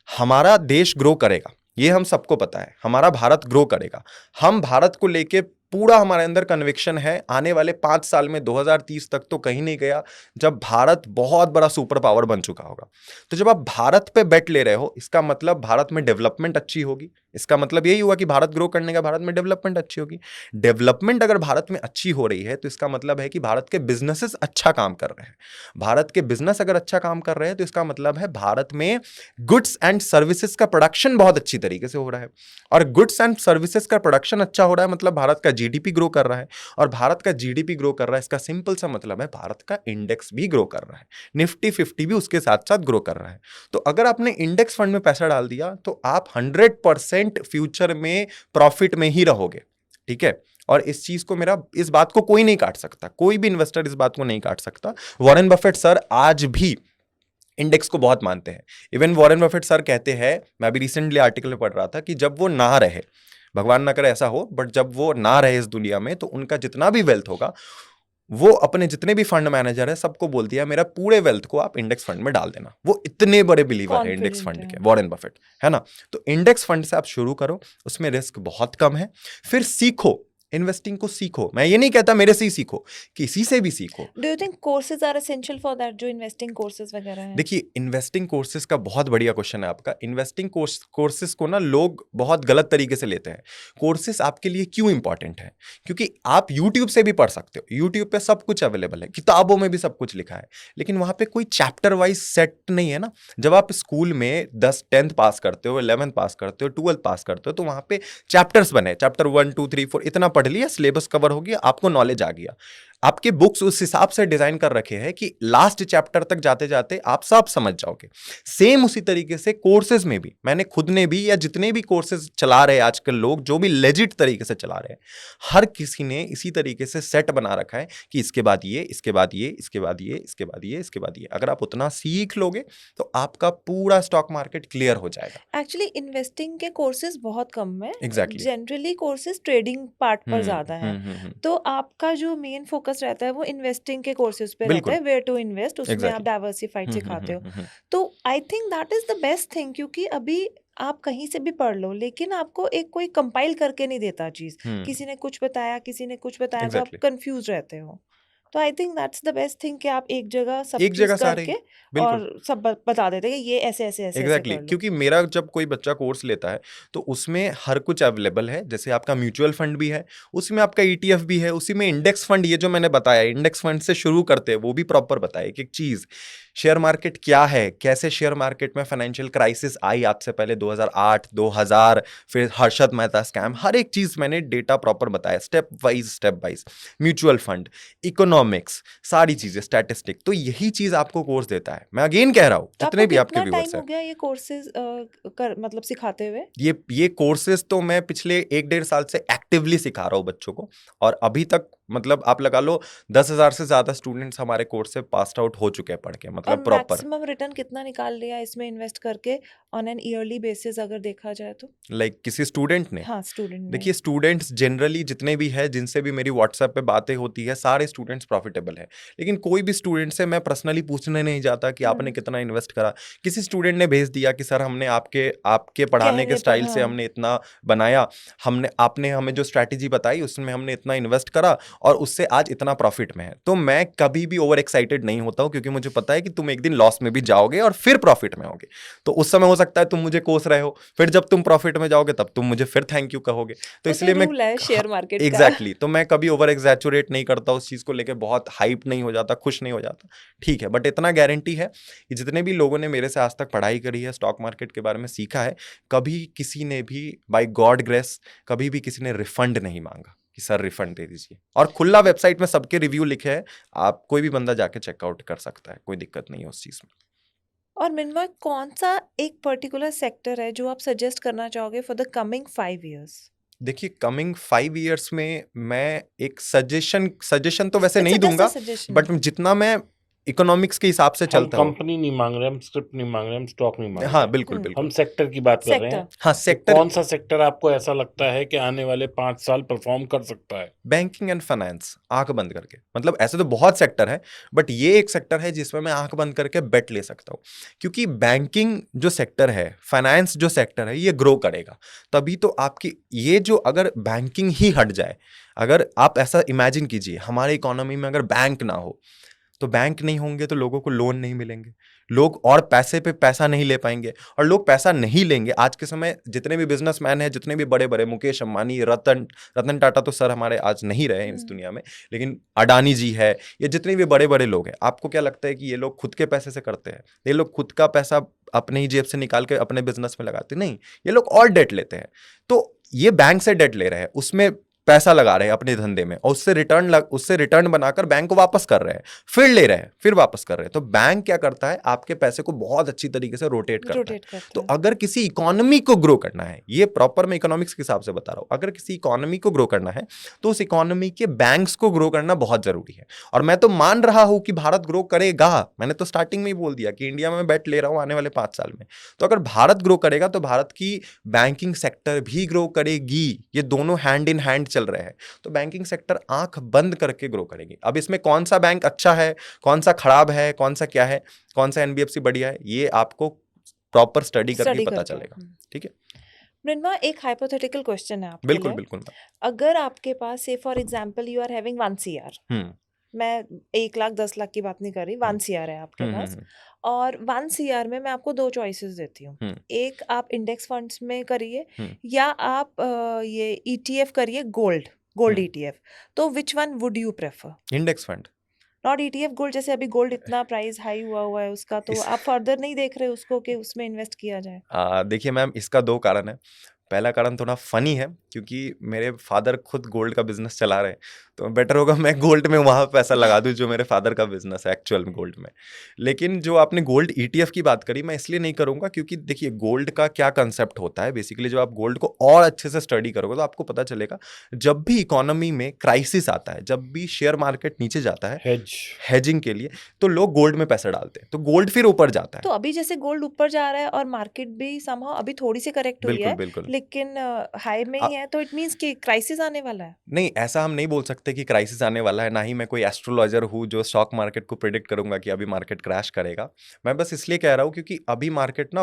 हमारा देश ग्रो करेगा, ये हम सबको पता है, हमारा भारत ग्रो करेगा। हम भारत को लेके पूरा हमारे अंदर कन्विक्शन है आने वाले 5 साल में 2030 तक तो कहीं नहीं गया जब भारत बहुत बड़ा सुपर पावर बन चुका होगा। तो जब आप भारत पे बेट ले रहे हो, इसका मतलब भारत में डेवलपमेंट अच्छी होगी, इसका मतलब यही हुआ कि भारत ग्रो करने का, भारत में डेवलपमेंट अच्छी होगी। डेवलपमेंट अगर भारत में अच्छी हो रही है तो इसका मतलब है कि भारत के बिजनेसेस अच्छा काम कर रहे हैं। भारत के बिजनेस अगर अच्छा काम कर रहे हैं तो इसका मतलब है भारत में गुड्स एंड सर्विसेज का प्रोडक्शन बहुत अच्छी तरीके से हो रहा है, और गुड्स एंड सर्विसेज का प्रोडक्शन अच्छा हो रहा है मतलब भारत का जीडीपी ग्रो कर रहा है, और भारत का जीडीपी ग्रो कर रहा है इसका सिंपल सा मतलब है भारत का इंडेक्स भी ग्रो कर रहा है, निफ्टी 50 भी उसके साथ साथ ग्रो कर रहा है। तो अगर आपने इंडेक्स फंड में पैसा डाल दिया तो आप 100% फ्यूचर में प्रॉफिट में ही रहोगे, ठीक है। और इस चीज को इस बात को कोई नहीं काट सकता, कोई भी इन्वेस्टर इस बात को नहीं काट सकता। वॉरेन बफेट सर आज भी इंडेक्स को बहुत मानते हैं। इवन वॉरेन बफेट सर कहते हैं, मैं अभी रिसेंटली आर्टिकल में पढ़ रहा था कि जब वो ना रहे, भगवान ना करे ऐसा हो, बट जब वो ना रहे इस दुनिया में तो उनका जितना भी वेल्थ होगा वो अपने जितने भी फंड मैनेजर है सबको बोल दिया मेरा पूरे वेल्थ को आप इंडेक्स फंड में डाल देना। वो इतने बड़े बिलीवर है इंडेक्स कॉन्फिडेंट फंड है। के, वॉरेन बफेट, है ना। तो इंडेक्स फंड से आप शुरू करो, उसमें रिस्क बहुत कम है। फिर सीखो, इन्वेस्टिंग को सीखो। मैं ये नहीं कहता मेरे से ही सीखो, किसी से भी सीखो। Do you think courses are essential for that, जो इन्वेस्टिंग कोर्सेज वगैरह हैं? देखिए, इन्वेस्टिंग कोर्सेज का बहुत बढ़िया क्वेश्चन है आपका। इन्वेस्टिंग कोर्सेज को ना लोग बहुत गलत तरीके से लेते हैं। कोर्सेज आपके लिए क्यों इंपॉर्टेंट है? क्योंकि आप यूट्यूब से भी पढ़ सकते हो, यूट्यूब पे सब कुछ अवेलेबल है, किताबों में भी सब कुछ लिखा है, लेकिन वहां पे कोई चैप्टर वाइज सेट नहीं है ना। जब आप स्कूल में 10th पास करते हो, 11th पास करते हो, 12th पास करते हो, तो वहां पे चैप्टर्स बने, चैप्टर 1 2 3 4 इतना पढ़ लिया, सिलेबस कवर हो गया, आपको नॉलेज आ गया। आपके बुक्स उस हिसाब से डिजाइन कर रखे हैं कि लास्ट चैप्टर तक जाते जाते आप सब समझ जाओगे। सेम उसी तरीके से कोर्सेज में भी, मैंने खुद ने भी, या जितने भी कोर्सेज चला रहे हैं आजकल लोग, जो भी लेजिट तरीके से चला रहे हैं, हर किसी ने इसी तरीके से सेट बना रखा है कि इसके बाद ये, इसके बाद ये, इसके बाद ये, इसके बाद ये, इसके बाद ये। अगर आप उतना सीख लोगे तो आपका पूरा स्टॉक मार्केट क्लियर हो जाएगा। एक्चुअली इन्वेस्टिंग के कोर्सेज बहुत कम है, exactly. Generally courses trading part पर ज्यादा है। तो आपका जो मेन फोकस रहता है वो इन्वेस्टिंग के कोर्सेज पे रहता बिल्कुल। है, वेयर टू इन्वेस्ट, उसमें आप एग्जैक्टली। डाइवर्सिफाइड सिखाते हो। तो I think that is the best thing, क्योंकि अभी आप कहीं से भी पढ़ लो लेकिन आपको एक कोई कंपाइल करके नहीं देता चीज, किसी ने कुछ बताया, किसी ने कुछ बताया, तो आप एग्जैक्टली। कंफ्यूज रहते हो। तो I think that's the best thing कि आप एक जगह सब एक चीज जगह सारे, करके बिल्कुल। और सब बता देते हैं कि ये ऐसे ऐसे ऐसे ऐसे एग्जैक्टली कर लो। क्योंकि मेरा जब कोई बच्चा कोर्स लेता है तो उसमें हर कुछ अवेलेबल है। जैसे आपका म्यूचुअल फंड भी है, उसमें आपका ETF भी है, उसी में इंडेक्स फंड, ये जो मैंने बताया इंडेक्स फंड से शुरू करते हैं वो भी प्रॉपर बताया एक एक चीज। शेयर मार्केट क्या है, कैसे शेयर मार्केट में फाइनेंशियल क्राइसिस आई आपसे पहले 2008 2000, फिर हर्षद मेहता स्कैम, हर एक चीज मैंने डेटा प्रॉपर बताया, step wise. Mutual fund, economics, सारी चीजें, स्टैटिस्टिक, तो यही चीज आपको कोर्स देता है। मैं अगेन कह रहा हूँ तो जितने आपको भी आपके कितना टाइम व्यूअर्स हो हैं, गया ये कोर्सेज मतलब सिखाते हुए? ये कोर्सेज तो मैं पिछले 1-1.5 साल से एक्टिवली सिखा रहा हूँ बच्चों को, और अभी तक मतलब आप लगा लो 10,000 से ज्यादा स्टूडेंट्स हमारे कोर्स से पास आउट हो चुके हैं पढ़ के, और मतलब प्रॉपर। मैक्सिमम रिटर्न कितना निकाल लिया इसमें इन्वेस्ट करके ऑन एन ईयरली बेसिस अगर देखा जाए तो? लाइक किसी स्टूडेंट ने, हाँ, स्टूडेंट ने। देखिए स्टूडेंट्स जनरली जितने भी है, जिनसे भी मेरी व्हाट्सएप पे बातें होती है, सारे स्टूडेंट्स प्रॉफिटेबल है। लेकिन कोई भी स्टूडेंट से मैं पर्सनली पूछने नहीं जाता कि आपने कितना इन्वेस्ट करा। किसी स्टूडेंट ने भेज दिया कि सर हमने आपके आपके पढ़ाने के कहने पर, स्टाइल से हाँ। हमने इतना बनाया, आपने हमें जो स्ट्रैटेजी बताई उसमें हमने इतना इन्वेस्ट करा और उससे आज इतना प्रॉफिट में है। तो मैं कभी भी ओवर एक्साइटेड नहीं होता हूँ, क्योंकि मुझे पता है कि तुम एक दिन लॉस में भी जाओगे और फिर प्रॉफिट में होगे। तो उस समय हो सकता है तुम मुझे कोस रहे हो, फिर जब तुम प्रॉफिट में जाओगे तब तुम मुझे फिर थैंक यू कहोगे। तो इसलिए मैं, रूल है शेयर मार्केट का। एग्जैक्टली, तो मैं कभी ओवर एग्जैचुरेट नहीं करता उस चीज को लेके, बहुत हाइप नहीं हो जाता, खुश नहीं हो जाता, ठीक है। बट इतना गारंटी है कि जितने भी लोगों ने मेरे से आज तक पढ़ाई करी है, स्टॉक मार्केट के बारे में सीखा है, कभी किसी ने भी बाय गॉड ग्रेस कभी भी किसी ने रिफंड नहीं मांगा कि सर रिफंड दे दीजिए। और खुला वेबसाइट में सबके रिव्यू लिखे हैं, आप कोई भी बंदा जाके चेकआउट कर सकता है, कोई दिक्कत नहीं है उस चीज में। और मिनवा, कौन सा एक पर्टिकुलर सेक्टर है जो आप सजेस्ट करना चाहोगे फॉर द कमिंग 5 इयर्स? देखिए कमिंग 5 इयर्स में मैं एक सजेशन तो वैसे नहीं It's just a दूंगा, suggestion. बट जितना मैं इकोनॉमिक्स के हिसाब से हम चलता हो। कंपनी नहीं मांग रहे, हम स्क्रिप्ट नहीं मांग रहे, हम स्टॉक नहीं मांग हाँ रहे, बिल्कुल हम्म, बिल्कुल। हम सेक्टर की बात कर रहे हैं। सेक्टर हाँ तो सेक्टर, कौन सा सेक्टर आपको ऐसा लगता है कि आने वाले 5 साल परफॉर्म कर सकता है? बैंकिंग एंड फाइनेंस, आंख बंद करके। मतलब ऐसे तो बहुत सेक्टर है, बट ये एक सेक्टर है जिसमें मैं आंख बंद करके बेट ले सकता हूँ, क्योंकि बैंकिंग जो सेक्टर है, फाइनेंस जो सेक्टर है, ये ग्रो करेगा। तभी तो आपकी ये जो, अगर बैंकिंग ही हट जाए, अगर आप ऐसा इमेजिन कीजिए हमारे इकोनॉमी में अगर बैंक ना हो, तो बैंक नहीं होंगे तो लोगों को लोन नहीं मिलेंगे, लोग और पैसे पे पैसा नहीं ले पाएंगे, और लोग पैसा नहीं लेंगे। आज के समय जितने भी बिजनेसमैन हैं, जितने भी बड़े बड़े, मुकेश अंबानी, रतन रतन टाटा तो सर हमारे आज नहीं रहे हैं इस दुनिया में, लेकिन अडानी जी है, ये जितने भी बड़े बड़े लोग हैं, आपको क्या लगता है कि ये लोग खुद के पैसे से करते हैं? ये लोग खुद का पैसा अपने ही जेब से निकाल के अपने बिजनेस में लगाते नहीं, ये लोग और डेट लेते हैं। तो ये बैंक से डेट ले रहे हैं, उसमें पैसा लगा रहे हैं अपने धंधे में, और उससे रिटर्न बनाकर बैंक को वापस कर रहे हैं, फिर ले रहे हैं, फिर वापस कर रहे हैं। तो बैंक क्या करता है, आपके पैसे को बहुत अच्छी तरीके से रोटेट करता है। रोटेट करता तो है। अगर किसी इकोनॉमी को ग्रो करना है, ये प्रॉपर मैं इकोनॉमिक्स के हिसाब से बता रहा हूं, अगर किसी इकोनॉमी को ग्रो करना है तो उस इकोनॉमी के बैंक्स को ग्रो करना बहुत जरूरी है। और मैं तो मान रहा हूं कि भारत ग्रो करेगा, मैंने तो स्टार्टिंग में ही बोल दिया कि इंडिया में बेट ले रहा हूं आने वाले 5 साल में। तो अगर भारत ग्रो करेगा तो भारत की बैंकिंग सेक्टर भी ग्रो करेगी, ये दोनों हैंड इन हैंड चल रहे हैं। तो बैंकिंग सेक्टर आंख बंद करके ग्रो करेगी। अब इसमें कौन सा बैंक अच्छा है, कौन सा खराब है, कौन सा क्या है, कौन सा एनबीएफसी बढ़िया है, ये आपको प्रॉपर स्टडी करके स्टडी पता करके। चलेगा। ठीक है, मृण्मय, एक हाइपोथेटिकल क्वेश्चन है आपके बिल्कुल लिए। बिल्कुल। अगर आपके पास, say for example, you are having 1 CR, hmm मैं 1 लाख 10 लाख की बात नहीं कर रही, 1 CR है आपके हम्म पास, हम्म और 1 CR में मैं आपको 2 चॉइसेस देती हूँ। हम्म एक आप इंडेक्स फंड्स में करिए, हम्म या आप ये ETF करिए, गोल्ड हम्म ETF। तो which one would you prefer? Index fund. Not ETF, gold. जैसे अभी गोल्ड इतना प्राइस हाई हुआ है उसका, तो इस आप फर्दर नहीं देख रहे उसको कि उसमें इन्वेस्ट किया जाए? देखिए मैम, इसका 2 कारण है। पहला कारण थोड़ा फनी है, क्योंकि मेरे फादर खुद गोल्ड का बिजनेस चला रहे हैं, तो बेटर होगा मैं गोल्ड में वहाँ पैसा लगा दूं जो मेरे फादर का बिजनेस है एक्चुअल में गोल्ड में। लेकिन जो आपने गोल्ड ETF की बात करी, मैं इसलिए नहीं करूंगा क्योंकि देखिए गोल्ड का क्या कंसेप्ट होता है बेसिकली, जब आप गोल्ड को और अच्छे से स्टडी करोगे तो आपको पता चलेगा, जब भी इकोनॉमी में क्राइसिस आता है, जब भी शेयर मार्केट नीचे जाता है हेज हेजिंग के लिए, तो लोग गोल्ड में पैसा डालते हैं, तो गोल्ड फिर ऊपर जाता तो है। अभी जैसे गोल्ड ऊपर जा रहा है और मार्केट भी समहाउ अभी थोड़ी सी करेक्ट हुई बिल्कुल है, बिल्कुल। लेकिन हाई में ही है, तो इट मींस कि क्राइसिस आने वाला है। नहीं, ऐसा हम नहीं बोल सकते कि क्राइसिस आने वाला है, ना ही मैं कोई एस्ट्रोलॉजर हूँ जो स्टॉक मार्केट को प्रिडिक्ट करूंगा कि अभी मार्केट क्रैश करेगा। मैं बस इसलिए कह रहा हूँ क्योंकि अभी मार्केट ना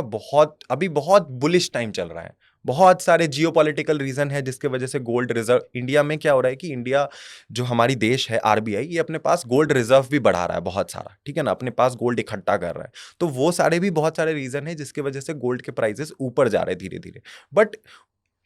अभी बहुत बुलिश टाइम चल रहा है। बहुत सारे जियोपॉलिटिकल रीजन है जिसके वजह से गोल्ड रिजर्व, इंडिया में क्या हो रहा है कि इंडिया जो हमारी देश है, RBI, ये अपने पास गोल्ड रिजर्व भी बढ़ा रहा है बहुत सारा, ठीक है ना, अपने पास गोल्ड इकट्ठा कर रहा है। तो वो सारे भी बहुत सारे रीजन है जिसकी वजह से गोल्ड के प्राइसेस ऊपर जा रहे हैं धीरे धीरे। बट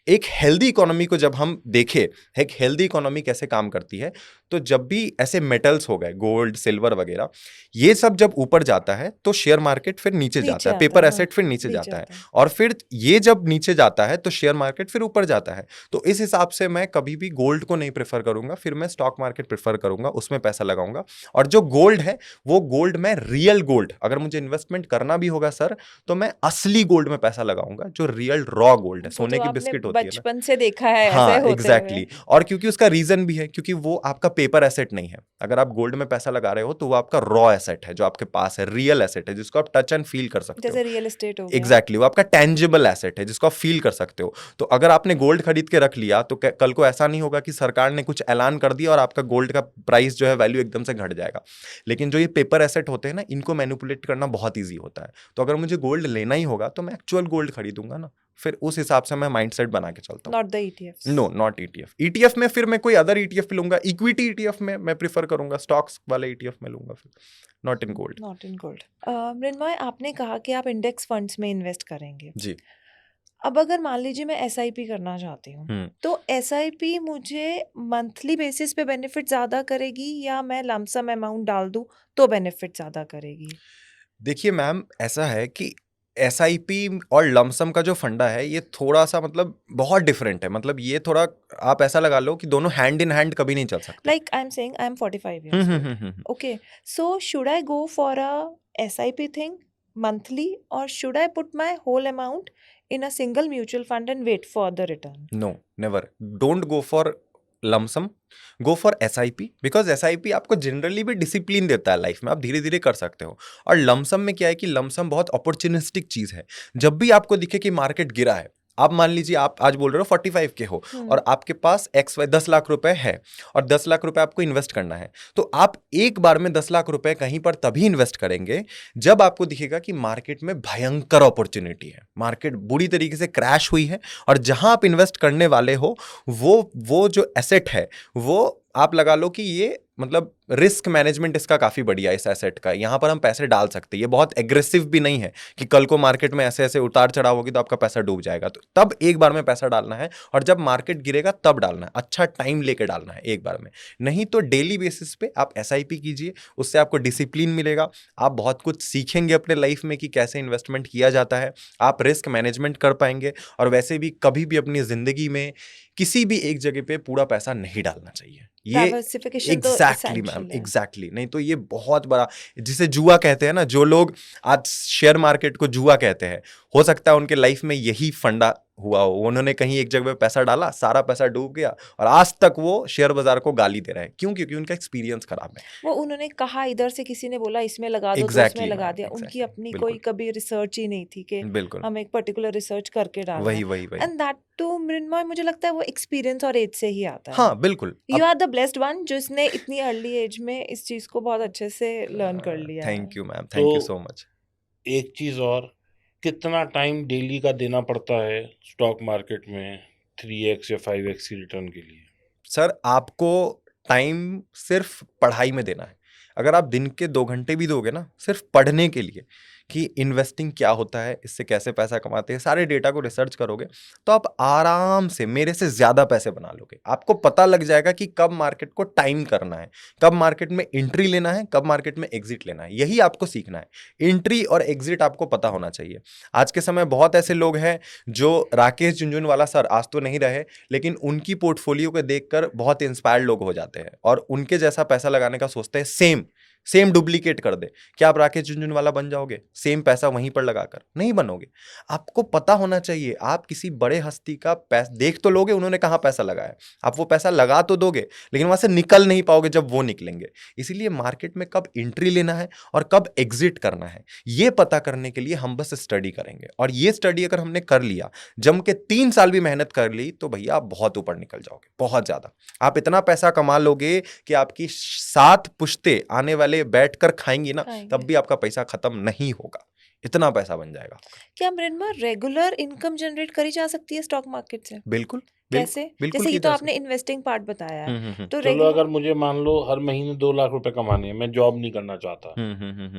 एक हेल्दी इकोनॉमी को जब हम देखें, एक हेल्दी इकोनॉमी कैसे काम करती है, तो जब भी ऐसे मेटल्स हो गए, गोल्ड सिल्वर वगैरह, ये सब जब ऊपर जाता है तो शेयर मार्केट फिर नीचे जाता है, पेपर एसेट फिर नीचे जाता है, और फिर ये जब नीचे जाता है तो शेयर मार्केट फिर ऊपर जाता है। तो इस हिसाब से मैं कभी भी गोल्ड को नहीं प्रेफर करूंगा, फिर मैं स्टॉक मार्केट प्रेफर करूंगा, उसमें पैसा लगाऊंगा। और जो गोल्ड है वो गोल्ड में रियल गोल्ड, अगर मुझे इन्वेस्टमेंट करना भी होगा सर, तो मैं असली गोल्ड में पैसा लगाऊंगा, जो रियल रॉ गोल्ड है, वो सोने तो की आपने बिस्किट होती है ना। बचपन से देखा है ऐसे हाँ होते एग्जैक्टली हुए। और क्योंकि उसका रीजन भी है, क्योंकि वो आपका पेपर एसेट नहीं है। अगर आप गोल्ड में पैसा लगा रहे हो तो वो आपका रॉ एसेट है, जो आपके पास है, रियल एसेट है, जिसको आप टच एंड फील कर सकते हो। जैसे रियल एस्टेट हो गया। एग्जैक्टली वो आपका टेंजिबल एसेट है जिसको आप फील कर सकते हो। तो अगर आपने गोल्ड खरीद के रख लिया तो कल को ऐसा नहीं होगा कि सरकार ने कुछ ऐलान कर दिया और आपका गोल्ड का प्राइस जो है, वैल्यू एकदम से घट जाएगा। लेकिन जो ये पेपर एसेट होते हैं ना, इनको मैनिपुलेट करना बहुत ईजी होता है। तो अगर मुझे गोल्ड लेना ही होगा तो मैं एक्चुअल गोल्ड खरीदूंगा ना, फिर उस हिसाब से मैं माइंडसेट बना के चलता हूँ। Not the ETFs। No, not ETF। ETF में फिर मैं कोई अदर ETF लूंगा, इक्विटी ETF में मैं प्रीफर करूंगा, स्टॉक्स वाले ETF में लूंगा फिर, not in gold. Not in gold. Mrinmay, आपने कहा कि आप इंडेक्स फंड्स में इन्वेस्ट करेंगे। जी। अब अगर मान लीजिए मैं SIP करना चाहती हूँ, तो SIP मुझे मंथली बेसिस पे बेनिफिट ज्यादा करेगी, या मैं लमसम अमाउंट डाल दूं तो बेनिफिट ज्यादा करेगी? देखिए मैम, ऐसा है कि SIP और लमसम का जो फंडा है, ये थोड़ा सा मतलब बहुत डिफरेंट है। मतलब ये थोड़ा, आप ऐसा लगा लो कि दोनों हैंड इन हैंड कभी नहीं चल सकते। Like I'm saying, I'm 45 years old. Okay, so should I go for a SIP thing monthly, or should I put my whole amount in a single mutual fund and wait for the return? No, never, don't go for lumpsum, go for SIP, because SIP आपको generally भी discipline देता है life में, आप धीरे धीरे कर सकते हो। और लमसम में क्या है कि लमसम बहुत अपॉर्चुनिस्टिक चीज है। जब भी आपको दिखे कि मार्केट गिरा है, आप मान लीजिए आप आज बोल रहे हो 45 के हो और आपके पास XY 10 लाख रुपए है और 10 लाख रुपए आपको इन्वेस्ट करना है, तो आप एक बार में 10 लाख रुपए कहीं पर तभी इन्वेस्ट करेंगे जब आपको दिखेगा कि मार्केट में भयंकर अपॉर्चुनिटी है, मार्केट बुरी तरीके से क्रैश हुई है और जहां आप इन्वेस्ट करने वाले हो वो जो एसेट है वो आप लगा लो कि ये मतलब रिस्क मैनेजमेंट इसका काफी बढ़िया है इस एसेट का, यहां पर हम पैसे डाल सकते हैं, ये बहुत एग्रेसिव भी नहीं है कि कल को मार्केट में ऐसे ऐसे उतार चढ़ाव होगी तो आपका पैसा डूब जाएगा। तो तब एक बार में पैसा डालना है और जब मार्केट गिरेगा तब डालना है, अच्छा टाइम लेके डालना है एक बार में, नहीं तो डेली बेसिस पे आप SIP कीजिए, उससे आपको डिसिप्लिन मिलेगा, आप बहुत कुछ सीखेंगे अपने लाइफ में कि कैसे इन्वेस्टमेंट किया जाता है, आप रिस्क मैनेजमेंट कर पाएंगे। और वैसे भी कभी भी अपनी जिंदगी में किसी भी एक जगह पे पूरा पैसा नहीं डालना चाहिए, ये डाइवर्सिफिकेशन तो एग्जैक्टली मैम, एसेंशियल है। एग्जैक्टली, नहीं तो ये बहुत बड़ा, जिसे जुआ कहते हैं ना, जो लोग आज शेयर मार्केट को जुआ कहते हैं, हो सकता है उनके लाइफ में यही फंडा हुआ हो, उन्होंने कहीं एक जगह पे पैसा डाला, सारा पैसा डूब गया और आज तक वो शेयर बाजार को गाली दे रहे हैं। क्यों? क्योंकि उनका एक्सपीरियंस खराब है। वो उन्होंने कहा, इधर से किसी ने बोला इसमें लगा दो तो एग्जैक्टली उसमें लगा मैम, दिया, उनकी एग्जैक्टली, अपनी बिल्कुल कोई कभी रिसर्च ही नहीं थी कि बिल्कुल, हम एक पर्टिकुलर रिसर्च करके डालना वही है। वही वही, एंड दैट टू मृण्मय, मुझे लगता है वो एक्सपीरियंस और एज से ही आता है। हाँ बिल्कुल। You are the blessed one जिसने इतनी अर्ली एज में इस चीज को बहुत अच्छे से लर्न कर लिया है। Thank you ma'am, thank you तो सो मच। एक चीज और, कितना टाइम डेली का देना पड़ता है स्टॉक मार्केट में 3x या 5x की रिटर्न के लिए? सर आपको टाइम सिर्फ पढ़ाई में देना है। अगर आप दिन के 2 घंटे भी दोगे ना सिर्फ पढ़ने के लिए कि इन्वेस्टिंग क्या होता है, इससे कैसे पैसा कमाते हैं, सारे डेटा को रिसर्च करोगे तो आप आराम से मेरे से ज्यादा पैसे बना लोगे। आपको पता लग जाएगा कि कब मार्केट को टाइम करना है, कब मार्केट में एंट्री लेना है, कब मार्केट में एग्जिट लेना है, यही आपको सीखना है। एंट्री और एग्जिट आपको पता होना चाहिए। आज के समय बहुत ऐसे लोग हैं जो राकेश झुनझुनवाला सर आज तो नहीं रहे, लेकिन उनकी पोर्टफोलियो को देखकर बहुत इंस्पायर्ड लोग हो जाते हैं और उनके जैसा पैसा लगाने का सोचते हैं, सेम डुप्लीकेट कर दे। क्या आप राकेश झुनझुनवाला बन जाओगे सेम पैसा वहीं पर लगाकर? नहीं बनोगे। आपको पता होना चाहिए, आप किसी बड़े हस्ती का पैसा देख तो लोगे उन्होंने कहाँ पैसा लगाया, आप वो पैसा लगा तो दोगे लेकिन वहां से निकल नहीं पाओगे जब वो निकलेंगे। इसीलिए मार्केट में कब एंट्री लेना है और कब एग्जिट करना है ये पता करने के लिए हम बस स्टडी करेंगे, और ये स्टडी अगर हमने कर लिया, जम के 3 साल भी मेहनत कर ली, तो भैया आप बहुत ऊपर निकल जाओगे, बहुत ज्यादा। आप इतना पैसा कमा लोगे कि आपकी 7 पुश्ते आने वाले बैठकर खाएंगी ना, तब भी आपका पैसा खत्म नहीं होगा, इतना पैसा बन जाएगा। क्या मृण्मय रेगुलर इनकम जनरेट करी जा सकती है स्टॉक मार्केट से? बिल्कुल कैसे? बिल्कुल जैसे की ये तो जा आपने इन्वेस्टिंग पार्ट बताया है, तो चलो रेगुलर अगर मुझे मान लो हर महीने 2 लाख रुपए कमाने हैं, मैं जॉब नहीं करना चाहता,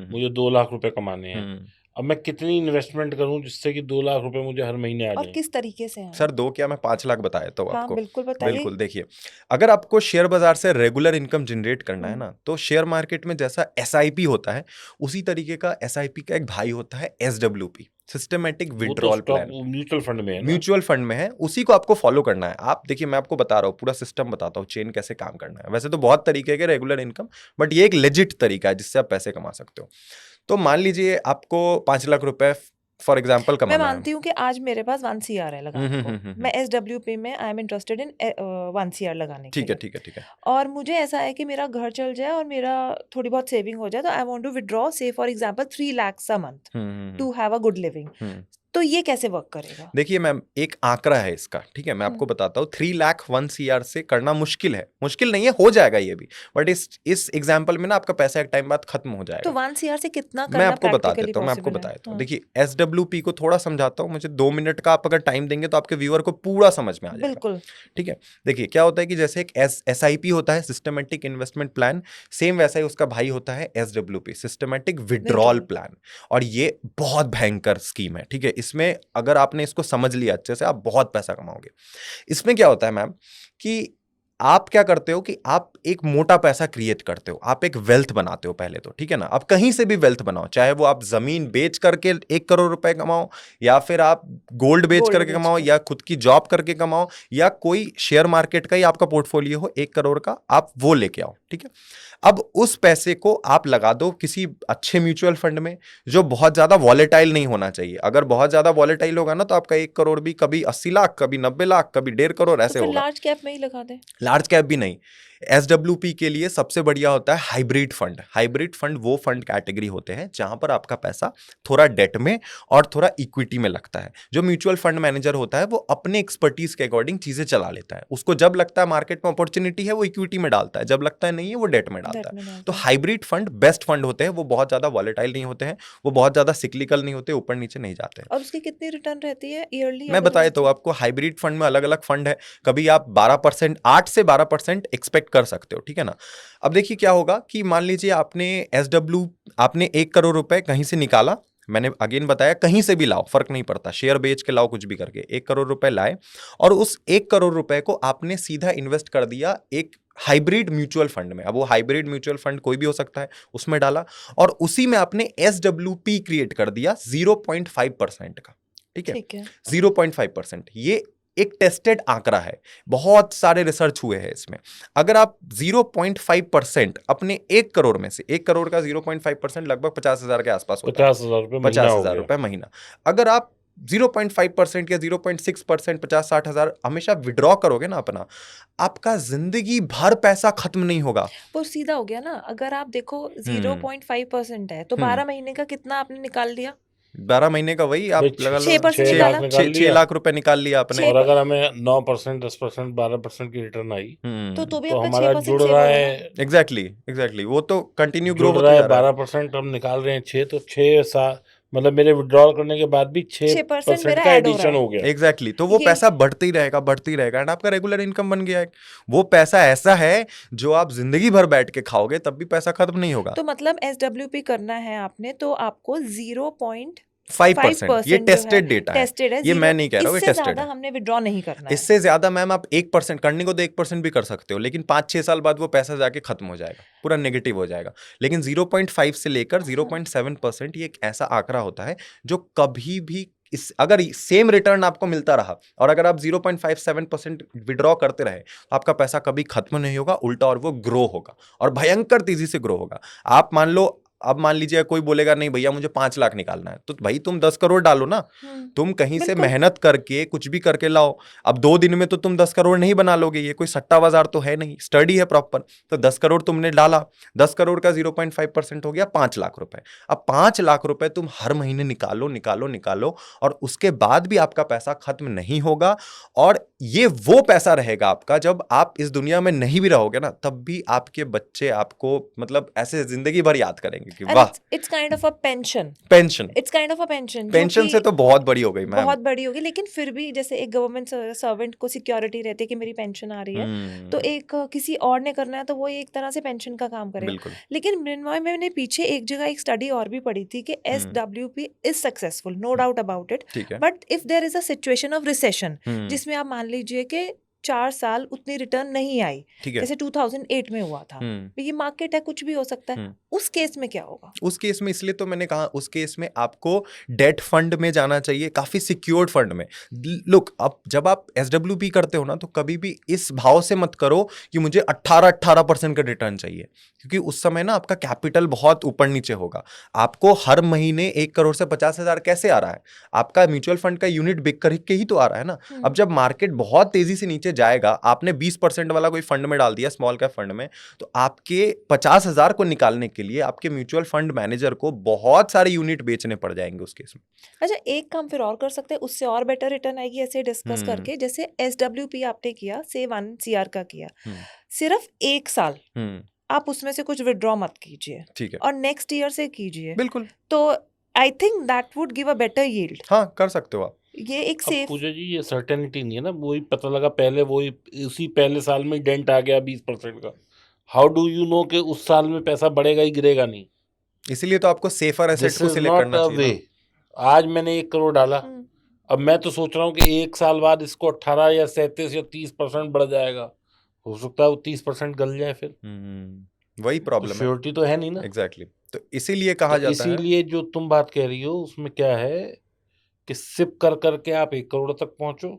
मुझे 2 लाख रुपए कमाने हैं, अब मैं कितनी इन्वेस्टमेंट करूं जिससे कि 2 लाख रुपए मुझे हर महीने आ और जाएं? किस तरीके से हैं? सर 2 क्या मैं 5 लाख बताया तो हाँ आपको। बिल्कुल बताइए। बिल्कुल, देखिए अगर आपको शेयर बाजार से रेगुलर इनकम जनरेट करना है हम्म, ना, तो शेयर मार्केट में जैसा SIP होता है उसी तरीके का SIP का एक भाई होता है SWP, सिस्टमेटिक वो तो withdrawal stock plan. Mutual fund में है ना? म्यूचुअल फंड में है, उसी को आपको फॉलो करना है। आप देखिए मैं आपको बता रहा हूँ, पूरा सिस्टम बताता हूँ, चेन कैसे काम करना है। वैसे तो बहुत तरीके के रेगुलर इनकम, बट ये एक लेजिट तरीका है जिससे आप पैसे कमा सकते हो। तो मान लीजिए आपको 5 लाख रुपए फॉर एग्जाम्पल मैं कमाना मानती हूँ कि आज मेरे पास 1 CR है लगाने को, मैं SWP में I am interested in 1 CR लगाने के ठीक है लिए, ठीक है ठीक है। और मुझे ऐसा है कि मेरा घर चल जाए और मेरा थोड़ी बहुत सेविंग हो जाए, तो I want to withdraw say for example 3 lakhs a month to have a good living. तो ये कैसे वर्क करेगा? देखिए मैम एक आंकड़ा है इसका, ठीक है मैं आपको बताता हूँ। 3 लाख 1 CR से करना मुश्किल है, मुश्किल नहीं है, हो जाएगा ये भी, बट इस एग्जाम्पल में ना आपका पैसा एक टाइम बाद खत्म हो जाएगा। तो 1 CR से कितना मैं करना आपको बता प्रैक्टिकली देता हूँ, मैं आपको पॉसिबल बता है? देता हूँ। देखिए SWP को थोड़ा समझाता हूँ, मुझे 2 मिनट का आप अगर टाइम देंगे तो आपके व्यूअर को पूरा समझ में आ जाएगा। बिल्कुल। ठीक है, देखिए क्या होता है कि जैसे एक SIP होता है, सिस्टमेटिक इन्वेस्टमेंट प्लान, सेम वैसा ही उसका भाई होता है SWP, सिस्टमेटिक विड्रॉल प्लान। और ये बहुत भयंकर स्कीम है, ठीक है। इसमें अगर आपने इसको समझ लिया अच्छे से, आप बहुत पैसा कमाओगे। इसमें क्या होता है मैम कि आप क्या करते हो कि आप एक मोटा पैसा क्रिएट करते हो, आप एक वेल्थ बनाते हो पहले तो, ठीक है ना। आप कहीं से भी वेल्थ बनाओ, चाहे वो आप जमीन बेच करके 1 करोड़ रुपए कमाओ, या फिर आप गोल्ड बेच करके कमाओ, या खुद की जॉब करके कमाओ, या कोई शेयर मार्केट का ही आपका पोर्टफोलियो हो 1 करोड़ का, आप वो लेके आओ, ठीक है। अब उस पैसे को आप लगा दो किसी अच्छे म्यूचुअल फंड में जो बहुत ज्यादा वॉलेटाइल नहीं होना चाहिए। अगर बहुत ज्यादा वॉलेटाइल होगा ना तो आपका 1 करोड़ भी कभी 80 लाख, कभी 90 लाख, कभी 1.5 करोड़ तो ऐसे फिर होगा। लार्ज कैप में ही लगा दें। लार्ज कैप भी नहीं, SWP के लिए सबसे बढ़िया होता है हाइब्रिड फंड। हाइब्रिड फंड वो फंड कैटेगरी होते हैं जहां पर आपका पैसा थोड़ा डेट में और थोड़ा इक्विटी में लगता है। जो म्यूचुअल फंड मैनेजर होता है वो अपने एक्सपर्टीज के अकॉर्डिंग चीजें चला लेता है। उसको जब लगता है मार्केट में अपॉर्चुनिटी है वो इक्विटी में डालता है, जब लगता है नहीं है वो डेट में डालता डेट है। में तो डालता है। हाइब्रिड फंड बेस्ट फंड होते हैं, वो बहुत ज्यादा वॉलेटाइल नहीं होते हैं, वो बहुत ज्यादा सिक्लिकल नहीं होते, ऊपर नीचे नहीं जाते हैं। और उसकी कितनी रिटर्न रहती है ईयरली? मैं बताया तो आपको, हाइब्रिड फंड में अलग अलग फंड है, कभी आप 12%, 8 से 12% एक्सपेक्ट कर सकते हो, ठीक है ना। अब देखिए क्या होगा कि मान लीजिए आपने 1 करोड़ रुपए कहीं से निकाला, मैंने अगेन बताया कहीं से भी लाओ फर्क नहीं पड़ता, शेयर बेच के लाओ, कुछ भी करके 1 करोड़ रुपए लाए और उस 1 करोड़ रुपए को आपने सीधा इन्वेस्ट कर दिया एक हाइब्रिड म्यूचुअल फंड में। अब वो हाइब्रिड म्यूचुअल फंड कोई भी हो सकता है, उसमें डाला और उसी में आपने SWP क्रिएट कर दिया 0.5% का, ठीक है। ठीक है। 0.5% ये एक टेस्टेड आंकड़ा है, बहुत सारे रिसर्च हुए हैं इसमें। अगर आप 0.5% अपने 1 करोड़ में से, 1 करोड़ का 0.5% लगभग 50,000 के आसपास होता है, 50,000 रुपये महीना 50,000 हो रुपए महीना। अगर आप 0.5% या 0.6%, 50-60 हजार हमेशा विड्रॉ करोगे ना अपना, आपका जिंदगी भर पैसा खत्म नहीं होगा। वो सीधा हो गया ना। अगर आप देखो 0.5% है तो 12 महीने का कितना आपने निकाल लिया? 12 महीने का वही आप लगा लो, 6% 6 निकाला। लाख निकाल 6 लिया। लाख रुपए निकाल लिया आपने। और अगर हमें 9%, 10%, 12% की रिटर्न आई तो भी तो आपका हमारा 6% जुड़ सेव रहा होगा ना। है, एग्जैक्टली वो तो कंटिन्यू ग्रो जुड़ होते रहा है जा रहा है। 12%, हम निकाल रहे हैं 6, तो 6 मतलब मेरे विड्रॉल करने के बाद भी 6% 6% मेरा का ऐड हो रहा एडिशन है। हो गया। एग्जैक्टली तो वो ये पैसा बढ़ते ही रहेगा एंड आपका रेगुलर इनकम बन गया है। वो पैसा ऐसा है जो आप जिंदगी भर बैठ के खाओगे तब भी पैसा खत्म नहीं होगा। तो मतलब SWP करना है आपने तो आपको 5% ये 0.5% जो है टेस्टेड डेटा है, टेस्टेड है। ये मैं 0 नहीं कह रहा हूँ, ये इससे टेस्टेड ज्यादा है। हमने विड्रॉ नहीं करना है। इससे ज्यादा मैम आप 1% करने को तो 1% भी कर सकते हो, लेकिन 5-6 साल बाद वो पैसा जाके खत्म हो जाएगा, पूरा नेगेटिव हो जाएगा। लेकिन 0.5 से लेकर 0.7% ये एक ऐसा आंकड़ा होता है जो कभी भी अगर सेम रिटर्न आपको मिलता रहा और अगर आप 0.57% विड्रॉ करते रहे तो आपका पैसा कभी खत्म नहीं होगा, उल्टा और वो ग्रो होगा और भयंकर तेजी से ग्रो होगा। आप मान लीजिए कोई बोलेगा नहीं भैया मुझे 5 लाख निकालना है, तो भाई तुम 10 करोड़ डालो ना, तुम कहीं से बिल्कुल। मेहनत करके कुछ भी करके लाओ। अब 2 दिन में तो तुम 10 करोड़ नहीं बना लोगे, ये कोई सट्टा बाजार तो है नहीं, स्टडी है प्रॉपर। तो 10 करोड़ तुमने डाला, 10 करोड़ का 0.5% हो गया 5 लाख रुपए। अब 5 लाख रुपए तुम हर महीने निकालो निकालो निकालो और उसके बाद भी आपका पैसा खत्म नहीं होगा। और ये वो पैसा रहेगा आपका जब आप इस दुनिया में नहीं भी रहोगे ना, तब भी आपके बच्चे आपको मतलब ऐसे जिंदगी भर याद करेंगे कि वाह। It's kind of a pension. Pension it's kind of a pension pension से तो बहुत बड़ी हो गई मैम। बहुत बड़ी होगी, लेकिन फिर भी जैसे एक गवर्नमेंट सर्वेंट को सिक्योरिटी रहती है कि मेरी पेंशन आ रही है, तो एक किसी और ने करना है तो वो एक तरह से पेंशन का काम करेगा। बिल्कुल। लेकिन मृण्मय, मैंने पीछे एक जगह एक स्टडी और भी पढ़ी थी कि SWP is successful, no doubt about it, ठीक है। But if there is a situation of recession जिसमें आप मान लीजिए कि 4 साल उतनी रिटर्न नहीं आई, ठीक है। जैसे 2008 में हुआ था, तो ये मार्केट है, कुछ भी हो सकता है, उस केस में क्या होगा? उस केस में इसलिए तो मैंने कहा उस केस में आपको डेट फंड में जाना चाहिए, काफी सिक्योर्ड फंड में। लुक, अब जब आप SWP करते हो ना तो कभी भी इस भाव से मत करो कि मुझे 18% का रिटर्न चाहिए, क्योंकि उस समय ना आपका कैपिटल बहुत ऊपर नीचे होगा। आपको हर महीने 1 करोड़ से 50,000 कैसे आ रहा है? आपका म्यूचुअल फंड का यूनिट बिक करके ही तो आ रहा है ना। अब जब मार्केट बहुत तेजी से नीचे जाएगा, आपने 20% वाला कोई फंड में डाल दिया, स्मॉल कैप फंड में, तो आपके 50,000 को निकालने के लिए आपके म्यूचुअल फंड मैनेजर को बहुत सारे यूनिट बेचने पड़ जाएंगे उस केस में। अच्छा, एक काम फिर और कर सकते हैं, उससे और बेटर रिटर्न आएगी ऐसे डिस्कस करके। जैसे SWP आपने किया, से 1 CR का किया, सिर्फ 1 साल आप उसमें से कुछ विड्रॉ मत कीजिए, ठीक है, और नेक्स्ट ईयर से कीजिए, बिल्कुल। तो I think that would give a better yield. हाँ, कर सकते हो आप। ये एक अब सेफ। पूजा जी, ये सर्टेनिटी नहीं है ना, वही पता लगा पहले वही उसी पहले साल में डेंट आ गया 20% का। हाउ डू यू नो कि उस साल में पैसा बढ़ेगा ही गिरेगा नहीं? इसीलिए तो आपको सेफर एसेट दिस को इज सिलेक्ट नॉट करना अ चाहिए वे। ना। आज मैंने 1 करोड़ डाला, अब मैं तो सोच रहा हूँ कि 1 साल बाद इसको 18 या 37 या 30% बढ़ जाएगा। हो सकता है वो 30% गल जाए, फिर वही प्रॉब्लम है। श्योरिटी तो है नहीं ना। एग्जैक्टली। तो इसीलिए कहा तो जाता है, इसीलिए जो तुम बात कह रही हो उसमें क्या है कि सिप कर करके आप 1 करोड़ तक पहुंचो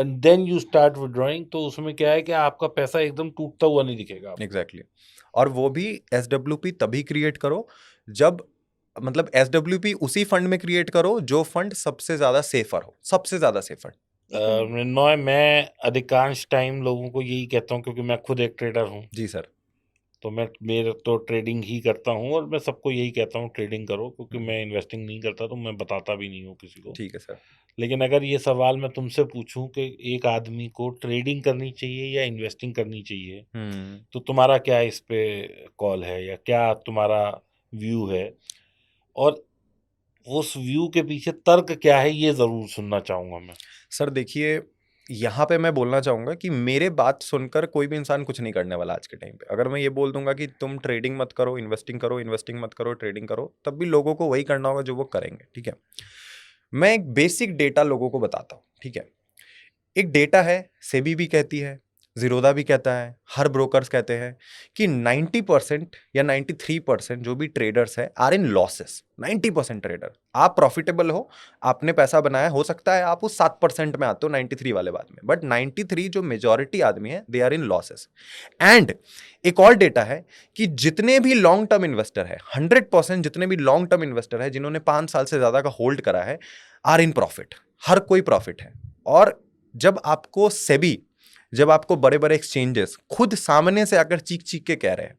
and then you start withdrawing. तो उसमें क्या है कि आपका पैसा एकदम टूटता हुआ नहीं दिखेगा आपको। एग्जैक्टली। और वो भी SWP तभी क्रिएट करो जब, मतलब SWP उसी फंड में क्रिएट करो जो फंड सबसे ज्यादा सेफर हो, सबसे ज्यादा सेफर। मैं अधिकांश टाइम लोगों को यही कहता हूँ, क्योंकि मैं खुद एक ट्रेडर हूँ, जी सर। तो मैं मेरे तो ट्रेडिंग ही करता हूँ और मैं सबको यही कहता हूँ ट्रेडिंग करो, क्योंकि मैं इन्वेस्टिंग नहीं करता तो मैं बताता भी नहीं हूँ किसी को। ठीक है सर। लेकिन अगर ये सवाल मैं तुमसे पूछूं कि एक आदमी को ट्रेडिंग करनी चाहिए या इन्वेस्टिंग करनी चाहिए, तो तुम्हारा क्या इस पे कॉल है या क्या तुम्हारा व्यू है, और उस व्यू के पीछे तर्क क्या है, ये जरूर सुनना चाहूंगा मैं। सर देखिए, यहाँ पे मैं बोलना चाहूंगा कि मेरे बात सुनकर कोई भी इंसान कुछ नहीं करने वाला आज के टाइम पे। अगर मैं ये बोल दूंगा कि तुम ट्रेडिंग मत करो, इन्वेस्टिंग करो, इन्वेस्टिंग मत करो, ट्रेडिंग करो, तब भी लोगों को वही करना होगा जो वो करेंगे। ठीक है, मैं एक बेसिक डेटा लोगों को बताता हूँ। ठीक है, एक डेटा है, सेबी भी कहती है, जीरोदा भी कहता है, हर ब्रोकर्स कहते हैं कि 90% या 93% जो भी ट्रेडर्स है आर इन लॉसेस। 90% ट्रेडर, आप प्रॉफिटेबल हो, आपने पैसा बनाया, हो सकता है आप उस 7% में आते हो 93 वाले बाद में, बट 93 जो मेजॉरिटी आदमी है they are in losses. And एक और डेटा है कि जितने भी लॉन्ग टर्म इन्वेस्टर है, 100% जितने भी लॉन्ग टर्म इन्वेस्टर है जिन्होंने 5 साल से ज्यादा का होल्ड करा है, आर इन प्रॉफिट। हर कोई प्रॉफिट है। और जब आपको सेबी, जब आपको बड़े बड़े एक्सचेंजेस खुद सामने से आकर चीख चीख के कह रहे हैं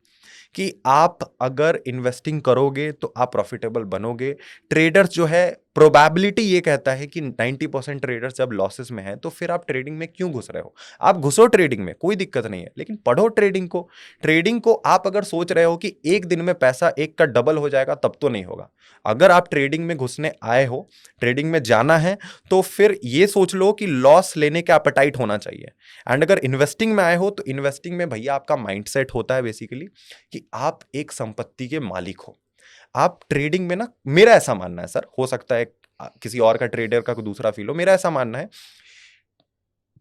कि आप अगर इन्वेस्टिंग करोगे तो आप प्रॉफिटेबल बनोगे, ट्रेडर्स जो है प्रोबेबिलिटी ये कहता है कि 90% ट्रेडर्स जब लॉसेस में हैं, तो फिर आप ट्रेडिंग में क्यों घुस रहे हो? आप घुसो ट्रेडिंग में, कोई दिक्कत नहीं है, लेकिन पढ़ो ट्रेडिंग को। ट्रेडिंग को आप अगर सोच रहे हो कि एक दिन में पैसा एक का डबल हो जाएगा, तब तो नहीं होगा। अगर आप ट्रेडिंग में घुसने आए हो, ट्रेडिंग में जाना है, तो फिर ये सोच लो कि लॉस लेने का एपेटाइट होना चाहिए। एंड अगर इन्वेस्टिंग में आए हो, तो इन्वेस्टिंग में भैया आपका माइंडसेट होता है बेसिकली कि आप एक संपत्ति के मालिक हो। आप ट्रेडिंग में ना, मेरा ऐसा मानना है सर, हो सकता है किसी और का ट्रेडर का कोई दूसरा फील हो, मेरा ऐसा मानना है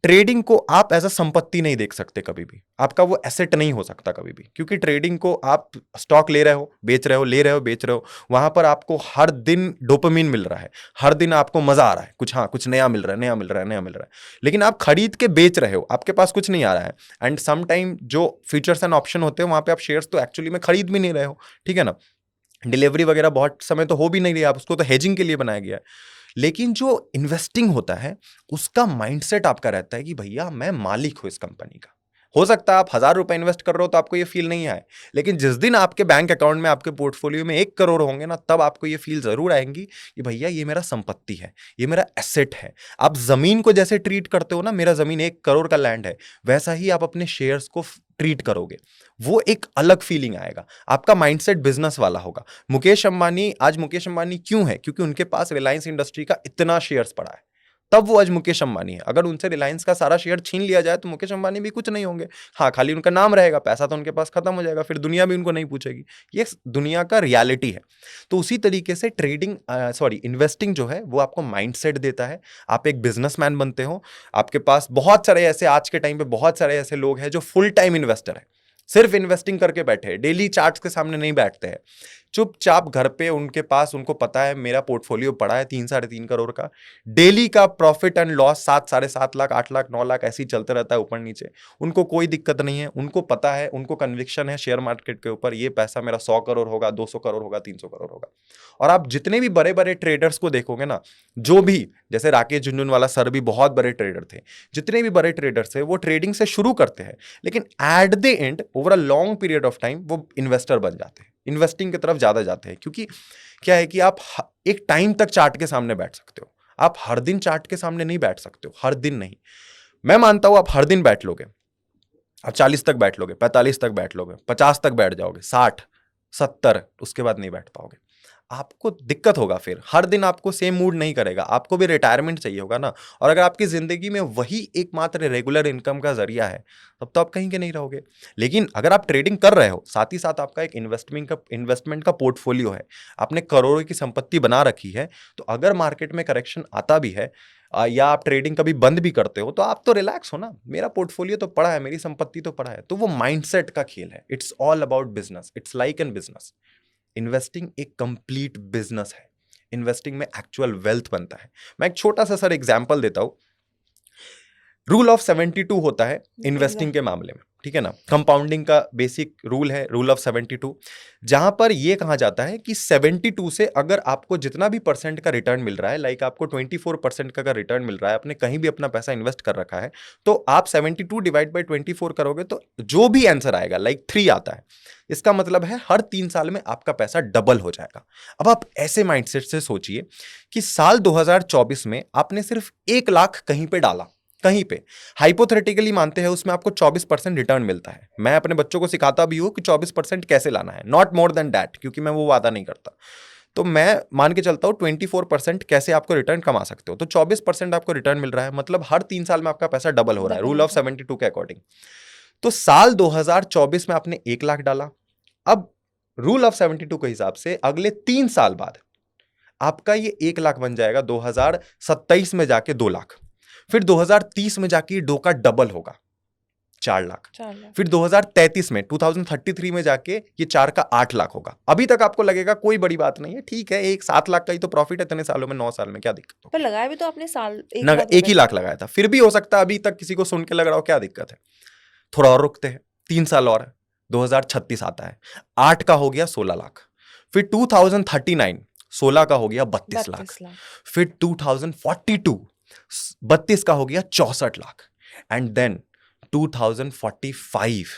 ट्रेडिंग को आप एज अ संपत्ति नहीं देख सकते कभी भी। आपका वो एसेट नहीं हो सकता कभी भी, क्योंकि ट्रेडिंग को आप स्टॉक ले रहे हो, बेच रहे हो, ले रहे हो, बेच रहे हो, वहां पर आपको हर दिन डोपामिन मिल रहा है, हर दिन आपको मजा आ रहा है, कुछ हाँ कुछ नया मिल रहा है, नया मिल रहा है, नया मिल रहा है। लेकिन आप खरीद के बेच रहे हो, आपके पास कुछ नहीं आ रहा है। एंड सम टाइम जो फीचर्स एंड ऑप्शन होते हैं वहां पे आप शेयर्स तो एक्चुअली में खरीद भी नहीं रहे हो। ठीक है ना, डिलीवरी वगैरह बहुत समय तो हो भी नहीं रही, आप उसको तो हेजिंग के लिए बनाया गया है। लेकिन जो इन्वेस्टिंग होता है, उसका माइंडसेट आपका रहता है कि भैया मैं मालिक हूं इस कंपनी का। हो सकता है आप 1,000 रुपए इन्वेस्ट कर रहे हो तो आपको ये फील नहीं आए, लेकिन जिस दिन आपके बैंक अकाउंट में, आपके पोर्टफोलियो में 1 करोड़ होंगे ना, तब आपको ये फील जरूर आएंगी कि भैया ये मेरा संपत्ति है, ये मेरा एसेट है। आप जमीन को जैसे ट्रीट करते हो ना, मेरा जमीन 1 करोड़ का लैंड है, वैसा ही आप अपने शेयर्स को ट्रीट करोगे। वो एक अलग फीलिंग आएगा, आपका माइंडसेट बिजनेस वाला होगा। मुकेश अंबानी आज मुकेश अंबानी क्यों है? क्योंकि उनके पास रिलायंस इंडस्ट्री का इतना शेयर्स पड़ा है, तब वो आज मुकेश अंबानी है। अगर उनसे रिलायंस का सारा शेयर छीन लिया जाए तो मुकेश अंबानी भी कुछ नहीं होंगे। हाँ, खाली उनका नाम रहेगा, पैसा तो उनके पास खत्म हो जाएगा, फिर दुनिया भी उनको नहीं पूछेगी। ये दुनिया का रियलिटी है। तो उसी तरीके से ट्रेडिंग, इन्वेस्टिंग जो है वो आपको माइंडसेट देता है, आप एक बिजनेसमैन बनते हो। आपके पास बहुत सारे ऐसे, आज के टाइम पे बहुत सारे ऐसे लोग हैं जो फुल टाइम इन्वेस्टर है, सिर्फ इन्वेस्टिंग करके बैठे हैं, डेली चार्ट्स के सामने नहीं बैठते हैं, चुपचाप घर पे उनके पास, उनको पता है मेरा पोर्टफोलियो पड़ा है 3-3.5 करोड़ का, डेली का profit and loss 7-7.5 lakh, 8 lakh, 9 lakh ऐसे ही चलते रहता है ऊपर नीचे। उनको कोई दिक्कत नहीं है, उनको पता है, उनको कन्विक्शन है शेयर मार्केट के ऊपर, ये पैसा मेरा 100 करोड़ होगा, 200 करोड़ होगा, 300 करोड़ होगा। और आप जितने भी बड़े बड़े ट्रेडर्स को देखोगे ना, जो भी, जैसे राकेश झुनझुनवाला सर भी बहुत बड़े ट्रेडर थे, जितने भी बड़े ट्रेडर्स थे वो ट्रेडिंग से शुरू करते हैं, लेकिन at the end over a long period of time वो इन्वेस्टर बन जाते हैं, इन्वेस्टिंग की तरफ ज्यादा जाते हैं। क्योंकि क्या है कि आप एक टाइम तक चार्ट के सामने बैठ सकते हो, आप हर दिन चार्ट के सामने नहीं बैठ सकते हो, हर दिन नहीं। मैं मानता हूं आप हर दिन बैठ लोगे, आप 40 तक बैठ लोगे, 45 तक बैठ लोगे, 50 तक बैठ जाओगे, 60-70, उसके बाद नहीं बैठ पाओगे, आपको दिक्कत होगा। फिर हर दिन आपको सेम मूड नहीं करेगा, आपको भी रिटायरमेंट चाहिए होगा ना। और अगर आपकी जिंदगी में वही एकमात्र रेगुलर इनकम का जरिया है, तब तो आप कहीं के नहीं रहोगे। लेकिन अगर आप ट्रेडिंग कर रहे हो, साथ ही साथ आपका एक इन्वेस्टमेंट का पोर्टफोलियो है, आपने करोड़ों की संपत्ति बना रखी है, तो अगर मार्केट में करेक्शन आता भी है या आप ट्रेडिंग कभी बंद भी करते हो, तो आप तो रिलैक्स हो ना, मेरा पोर्टफोलियो तो पड़ा है, मेरी संपत्ति तो पड़ा है। तो वो माइंडसेट का खेल है, it's all about business, it's like an business. Investing एक कंप्लीट बिजनेस है, इन्वेस्टिंग में एक्चुअल वेल्थ बनता है। मैं एक छोटा सा सर एग्जांपल देता हूं। रूल ऑफ 72 होता है इन्वेस्टिंग के मामले में, ठीक है ना। कंपाउंडिंग का बेसिक रूल है रूल ऑफ 72, जहां पर यह कहा जाता है कि 72 से अगर आपको जितना भी परसेंट का रिटर्न मिल रहा है, लाइक आपको 24% का अगर रिटर्न मिल रहा है, आपने कहीं भी अपना पैसा इन्वेस्ट कर रखा है, तो आप 72 डिवाइड बाई 24 करोगे तो जो भी आंसर आएगा, लाइक 3 आता है, इसका मतलब है हर 3 साल में आपका पैसा डबल हो जाएगा। अब आप ऐसे माइंडसेट से सोचिए कि साल 2024 में आपने सिर्फ 1 लाख कहीं पे डाला, कहीं पे हाइपोथेटिकली मानते हैं उसमें आपको 24% रिटर्न मिलता है। मैं अपने बच्चों को सिखाता भी हूं कि 24% कैसे लाना है, नॉट मोर देन दैट, क्योंकि मैं वो वादा नहीं करता। तो मैं मान के चलता हूं 24% कैसे आपको रिटर्न कमा सकते हो। तो 24% आपको रिटर्न मिल रहा है, मतलब हर 3 साल में आपका पैसा डबल हो रहा है रूल ऑफ 72 के अकॉर्डिंग। तो साल 2024 में आपने 1 लाख डाला। अब रूल ऑफ 72 के हिसाब से अगले 3 साल बाद आपका ये 1 लाख बन जाएगा 2027 में जाके 2 लाख, फिर 2030 में जाके डो का डबल होगा 4 लाख, फिर 2033 में 2033 में जाके ये 4 का 8 लाख होगा। अभी तक आपको लगेगा कोई बड़ी बात नहीं है, ठीक है, एक 7 लाख का ही तो प्रॉफिट है इतने सालों में, 9 साल में क्या दिक्कत हो। पर लगाया भी तो आपने साल एक ही लाख लगाया था, फिर भी हो सकता है अभी तक किसी को सुन के लग रहा हो क्या दिक्कत है, थोड़ा और रुकते हैं 3 साल और, 2036 आता है, 8 का हो गया 16 लाख, फिर 2039 16 का हो गया 32 लाख, फिर 2042 32 का हो गया 64 लाख, एंड देन 2045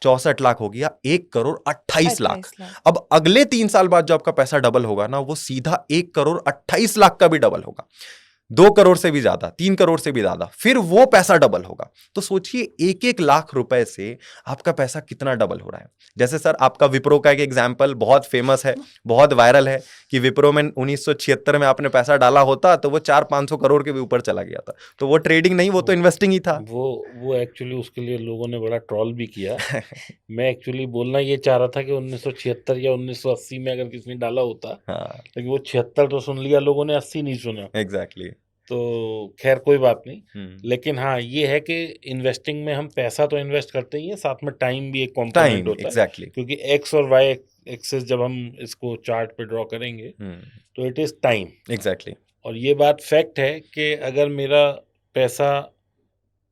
64 लाख हो गया 1,28,00,000। अब अगले 3 साल बाद जो आपका पैसा डबल होगा ना, वो सीधा 1,28,00,000 का भी डबल होगा, 2 करोड़ से भी ज्यादा, 3 करोड़ से भी ज्यादा, फिर वो पैसा डबल होगा। तो सोचिए 1-1 लाख रुपए से आपका पैसा कितना डबल हो रहा है। जैसे सर आपका विप्रो का एक एग्जाम्पल बहुत फेमस है, बहुत वायरल है कि विप्रो में 1976 में आपने पैसा डाला होता तो वो 400-500 करोड़ के भी ऊपर चला गया था। तो वो ट्रेडिंग नहीं, वो तो इन्वेस्टिंग ही था। वो एक्चुअली उसके लिए लोगों ने बड़ा ट्रॉल भी किया। मैं एक्चुअली बोलना ये चाह रहा था कि 1976 या 1980 में अगर किसी ने डाला होता, लेकिन वो 76 तो सुन लिया लोगों ने, 80 नहीं सुना। एग्जैक्टली। तो खैर कोई बात नहीं, लेकिन हाँ ये है कि इन्वेस्टिंग में हम पैसा तो इन्वेस्ट करते ही हैं, साथ में टाइम भी एक कॉम्पोनेंट होता exactly. है, क्योंकि एक्स और वाई एक्सिस जब हम इसको चार्ट पे ड्रॉ करेंगे तो इट इज टाइम। एग्जैक्टली। और ये बात फैक्ट है कि अगर मेरा पैसा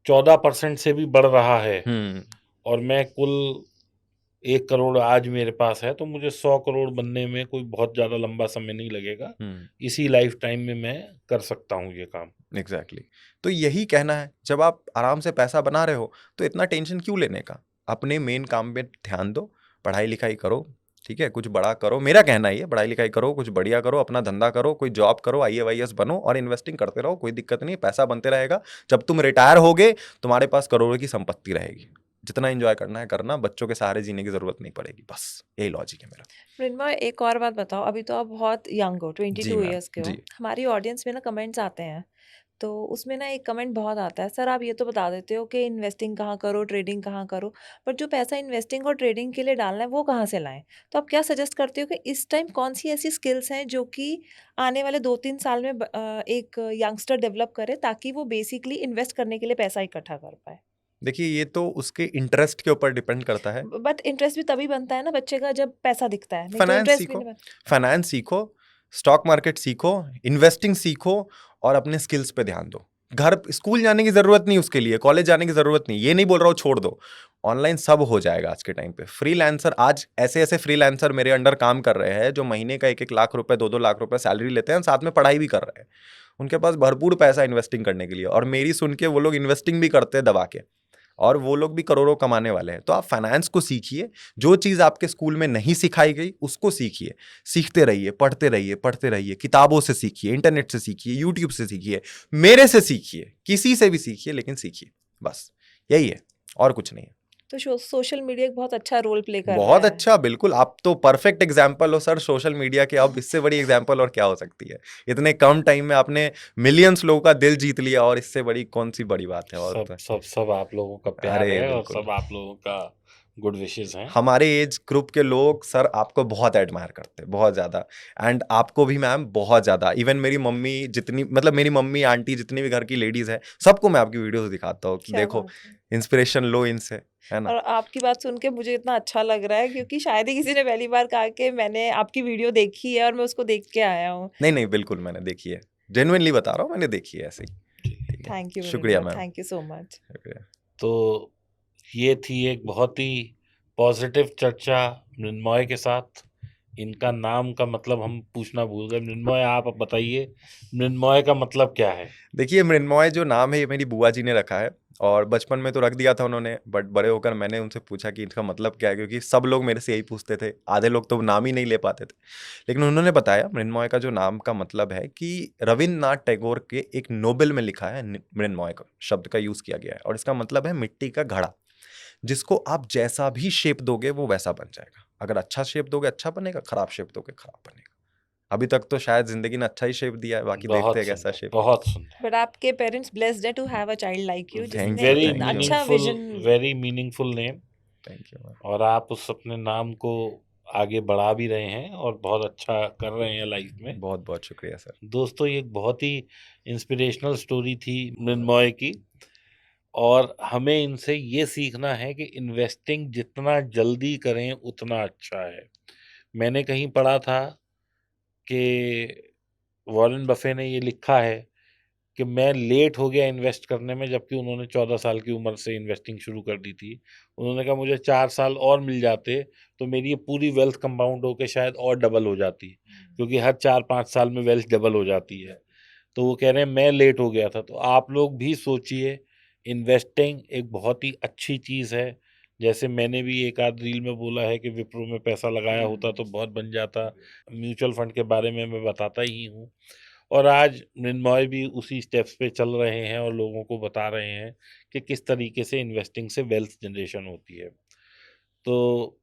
14% से भी बढ़ रहा है और मैं कुल 1 करोड़ आज मेरे पास है, तो मुझे 100 करोड़ बनने में कोई बहुत ज्यादा लंबा समय नहीं लगेगा। इसी लाइफ टाइम में मैं कर सकता हूँ ये काम। एग्जैक्टली। तो यही कहना है, जब आप आराम से पैसा बना रहे हो तो इतना टेंशन क्यों लेने का, अपने मेन काम पे ध्यान दो, पढ़ाई लिखाई करो, ठीक है, कुछ बड़ा करो। मेरा कहना ही है पढ़ाई लिखाई करो, कुछ बढ़िया करो, अपना धंधा करो, कोई जॉब करो, IAS बनो और इन्वेस्टिंग करते रहो, कोई दिक्कत नहीं, पैसा बनते रहेगा। जब तुम रिटायर होगे तुम्हारे पास करोड़ों की संपत्ति रहेगी, जितना एंजॉय करना है करना, बच्चों के सहारे जीने की जरूरत नहीं पड़ेगी। बस यही लॉजिक है मेरा। मृण्मय, एक और बात बताओ, अभी तो आप बहुत यंग हो, 22 ईयर्स के हो, हमारी ऑडियंस में ना कमेंट्स आते हैं, तो उसमें ना एक कमेंट बहुत आता है, सर आप ये तो बता देते हो कि इन्वेस्टिंग कहाँ करो, ट्रेडिंग कहाँ करो, पर जो पैसा इन्वेस्टिंग और ट्रेडिंग के लिए डालना है वो कहाँ से लाएं। तो आप क्या सजेस्ट करते हो कि इस टाइम कौन सी ऐसी स्किल्स हैं जो कि आने वाले 2-3 साल में एक यंगस्टर डेवलप करे, ताकि वो बेसिकली इन्वेस्ट करने के लिए पैसा इकट्ठा कर पाए। देखिए ये तो उसके इंटरेस्ट के ऊपर डिपेंड करता है, बट इंटरेस्ट भी तभी बनता है ना बच्चे का जब पैसा दिखता है, नहीं तो फाइनेंस इंटरेस्ट भी सीखो, नहीं बनता। फाइनेंस सीखो, स्टॉक मार्केट सीखो, इन्वेस्टिंग सीखो और अपने स्किल्स पे ध्यान दो। घर स्कूल जाने की जरूरत नहीं, उसके लिए कॉलेज जाने की जरूरत नहीं, ये नहीं बोल रहा हूँ छोड़ दो, ऑनलाइन सब हो जाएगा आज के टाइम पे। फ्रीलांसर, आज ऐसे ऐसे फ्रीलांसर मेरे अंडर काम कर रहे हैं जो महीने का 1-1 लाख रुपए 2-2 लाख रुपए सैलरी लेते हैं, साथ में पढ़ाई भी कर रहे हैं, उनके पास भरपूर पैसा इन्वेस्टिंग करने के लिए, और मेरी सुन के वो लोग इन्वेस्टिंग भी करते हैं दबा के, और वो लोग भी करोड़ों कमाने वाले हैं। तो आप फाइनेंस को सीखिए, जो चीज़ आपके स्कूल में नहीं सिखाई गई उसको सीखिए, सीखते रहिए, पढ़ते रहिए, पढ़ते रहिए, किताबों से सीखिए, इंटरनेट से सीखिए, यूट्यूब से सीखिए, मेरे से सीखिए, किसी से भी सीखिए, लेकिन सीखिए, बस यही है, और कुछ नहीं है। तो सोशल मीडिया एक बहुत अच्छा रोल प्ले कर रहा बहुत है। अच्छा, बिल्कुल, आप तो परफेक्ट एग्जाम्पल हो सर सोशल मीडिया के। अब इससे बड़ी एग्जाम्पल और क्या हो सकती है, इतने कम टाइम में आपने मिलियंस लोगों का दिल जीत लिया, और इससे बड़ी कौन सी बड़ी बात है। और सब आप लोगों का प्यार अरे है और बिल्कुल। सब आप लोगों का गुड विशेस हैं। हमारे एज ग्रुप के लोग सर आपको बहुत एडमायर करते हैं, बहुत ज़्यादा। एंड आपको भी मैम बहुत ज़्यादा। इवन मेरी मम्मी जितनी, मतलब मेरी मम्मी आंटी जितनी भी घर की लेडीज़ हैं, सबको मैं आपकी वीडियोस दिखाता हूँ कि क्या देखो बात है। इंस्पिरेशन लो इनसे, है ना। और आपकी बात सुन के मुझे इतना अच्छा लग रहा है क्योंकि शायद ही किसी ने पहली बार कहा कि मैंने आपकी वीडियो देखी है और मैं उसको देख के आया हूँ। नहीं नहीं, बिल्कुल मैंने देखी है, जेन्युइनली बता रहा हूँ, मैंने देखी है ऐसे ही। ठीक है, थैंक यू शुक्रिया ma'am, thank you so much. शुक्रिया। तो ये थी एक बहुत ही पॉजिटिव चर्चा मृण्मय के साथ। इनका नाम का मतलब हम पूछना भूल गए। मृण्मय, आप अब बताइए मृण्मय का मतलब क्या है? देखिए मृण्मय जो नाम है ये मेरी बुआ जी ने रखा है, और बचपन में तो रख दिया था उन्होंने, बट बड़े होकर मैंने उनसे पूछा कि इसका मतलब क्या है, क्योंकि सब लोग मेरे से यही पूछते थे, आधे लोग तो नाम ही नहीं ले पाते थे। लेकिन उन्होंने बताया मृण्मय का जो नाम का मतलब है कि रविन्द्रनाथ टैगोर के एक नोबेल में लिखा है, मृण्मय का शब्द का यूज किया गया है, और इसका मतलब है मिट्टी का घड़ा, जिसको आप जैसा भी शेप दोगे वो वैसा बन जाएगा। अगर अच्छा शेप दोगे अच्छा बनेगा, खराब शेप दोगे खराब बनेगा। अभी तक तो शायद जिंदगी ने अच्छा ही शेप दिया है, बाकी देखते बहुत हैं कैसा सुंदर, शेप। बहुत सुंदर। बट आपके पेरेंट्स ब्लेस्ड है to have a child like you thank जिसने यू, वेरी थैंक इतना यू, अच्छा विजन। Very meaningful name. Thank you. और आप उस अपने नाम को आगे बढ़ा भी रहे हैं और बहुत अच्छा कर रहे हैं लाइफ में। बहुत बहुत शुक्रिया सर। दोस्तों, ये एक बहुत ही इंस्पिरेशनल स्टोरी थी मृण्मय की, और हमें इनसे ये सीखना है कि इन्वेस्टिंग जितना जल्दी करें उतना अच्छा है। मैंने कहीं पढ़ा था कि वॉरेन बफे ने ये लिखा है कि मैं लेट हो गया इन्वेस्ट करने में, जबकि उन्होंने 14 साल की उम्र से इन्वेस्टिंग शुरू कर दी थी। उन्होंने कहा मुझे 4 साल और मिल जाते तो मेरी ये पूरी वेल्थ कंपाउंड होके शायद और डबल हो जाती, क्योंकि हर 4-5 साल में वेल्थ डबल हो जाती है। तो वो कह रहे हैं मैं लेट हो गया था। तो आप लोग भी सोचिए, इन्वेस्टिंग एक बहुत ही अच्छी चीज़ है। जैसे मैंने भी एक आध रील में बोला है कि विप्रो में पैसा लगाया होता तो बहुत बन जाता। म्यूचुअल फंड के बारे में मैं बताता ही हूँ। और आज मृण्मय भी उसी स्टेप्स पे चल रहे हैं और लोगों को बता रहे हैं कि किस तरीके से इन्वेस्टिंग से वेल्थ जनरेशन होती है। तो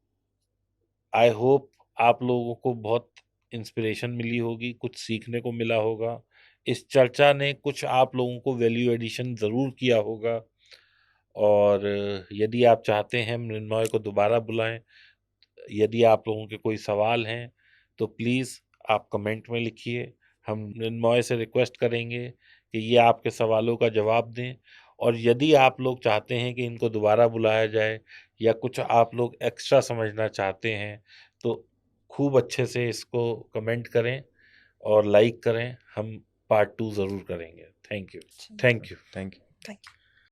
आई होप आप लोगों को बहुत इंस्पिरेशन मिली होगी, कुछ सीखने को मिला होगा। इस चर्चा ने कुछ आप लोगों को वैल्यू एडिशन ज़रूर किया होगा। और यदि आप चाहते हैं मृण्मय को दोबारा बुलाएं, यदि आप लोगों के कोई सवाल हैं, तो प्लीज़ आप कमेंट में लिखिए। हम मृण्मय से रिक्वेस्ट करेंगे कि ये आपके सवालों का जवाब दें। और यदि आप लोग चाहते हैं कि इनको दोबारा बुलाया जाए, या कुछ आप लोग एक्स्ट्रा समझना चाहते हैं, तो खूब अच्छे से इसको कमेंट करें और लाइक करें। हम पार्ट 2 ज़रूर करेंगे। Thank you. Thank you. Thank you. Thank you.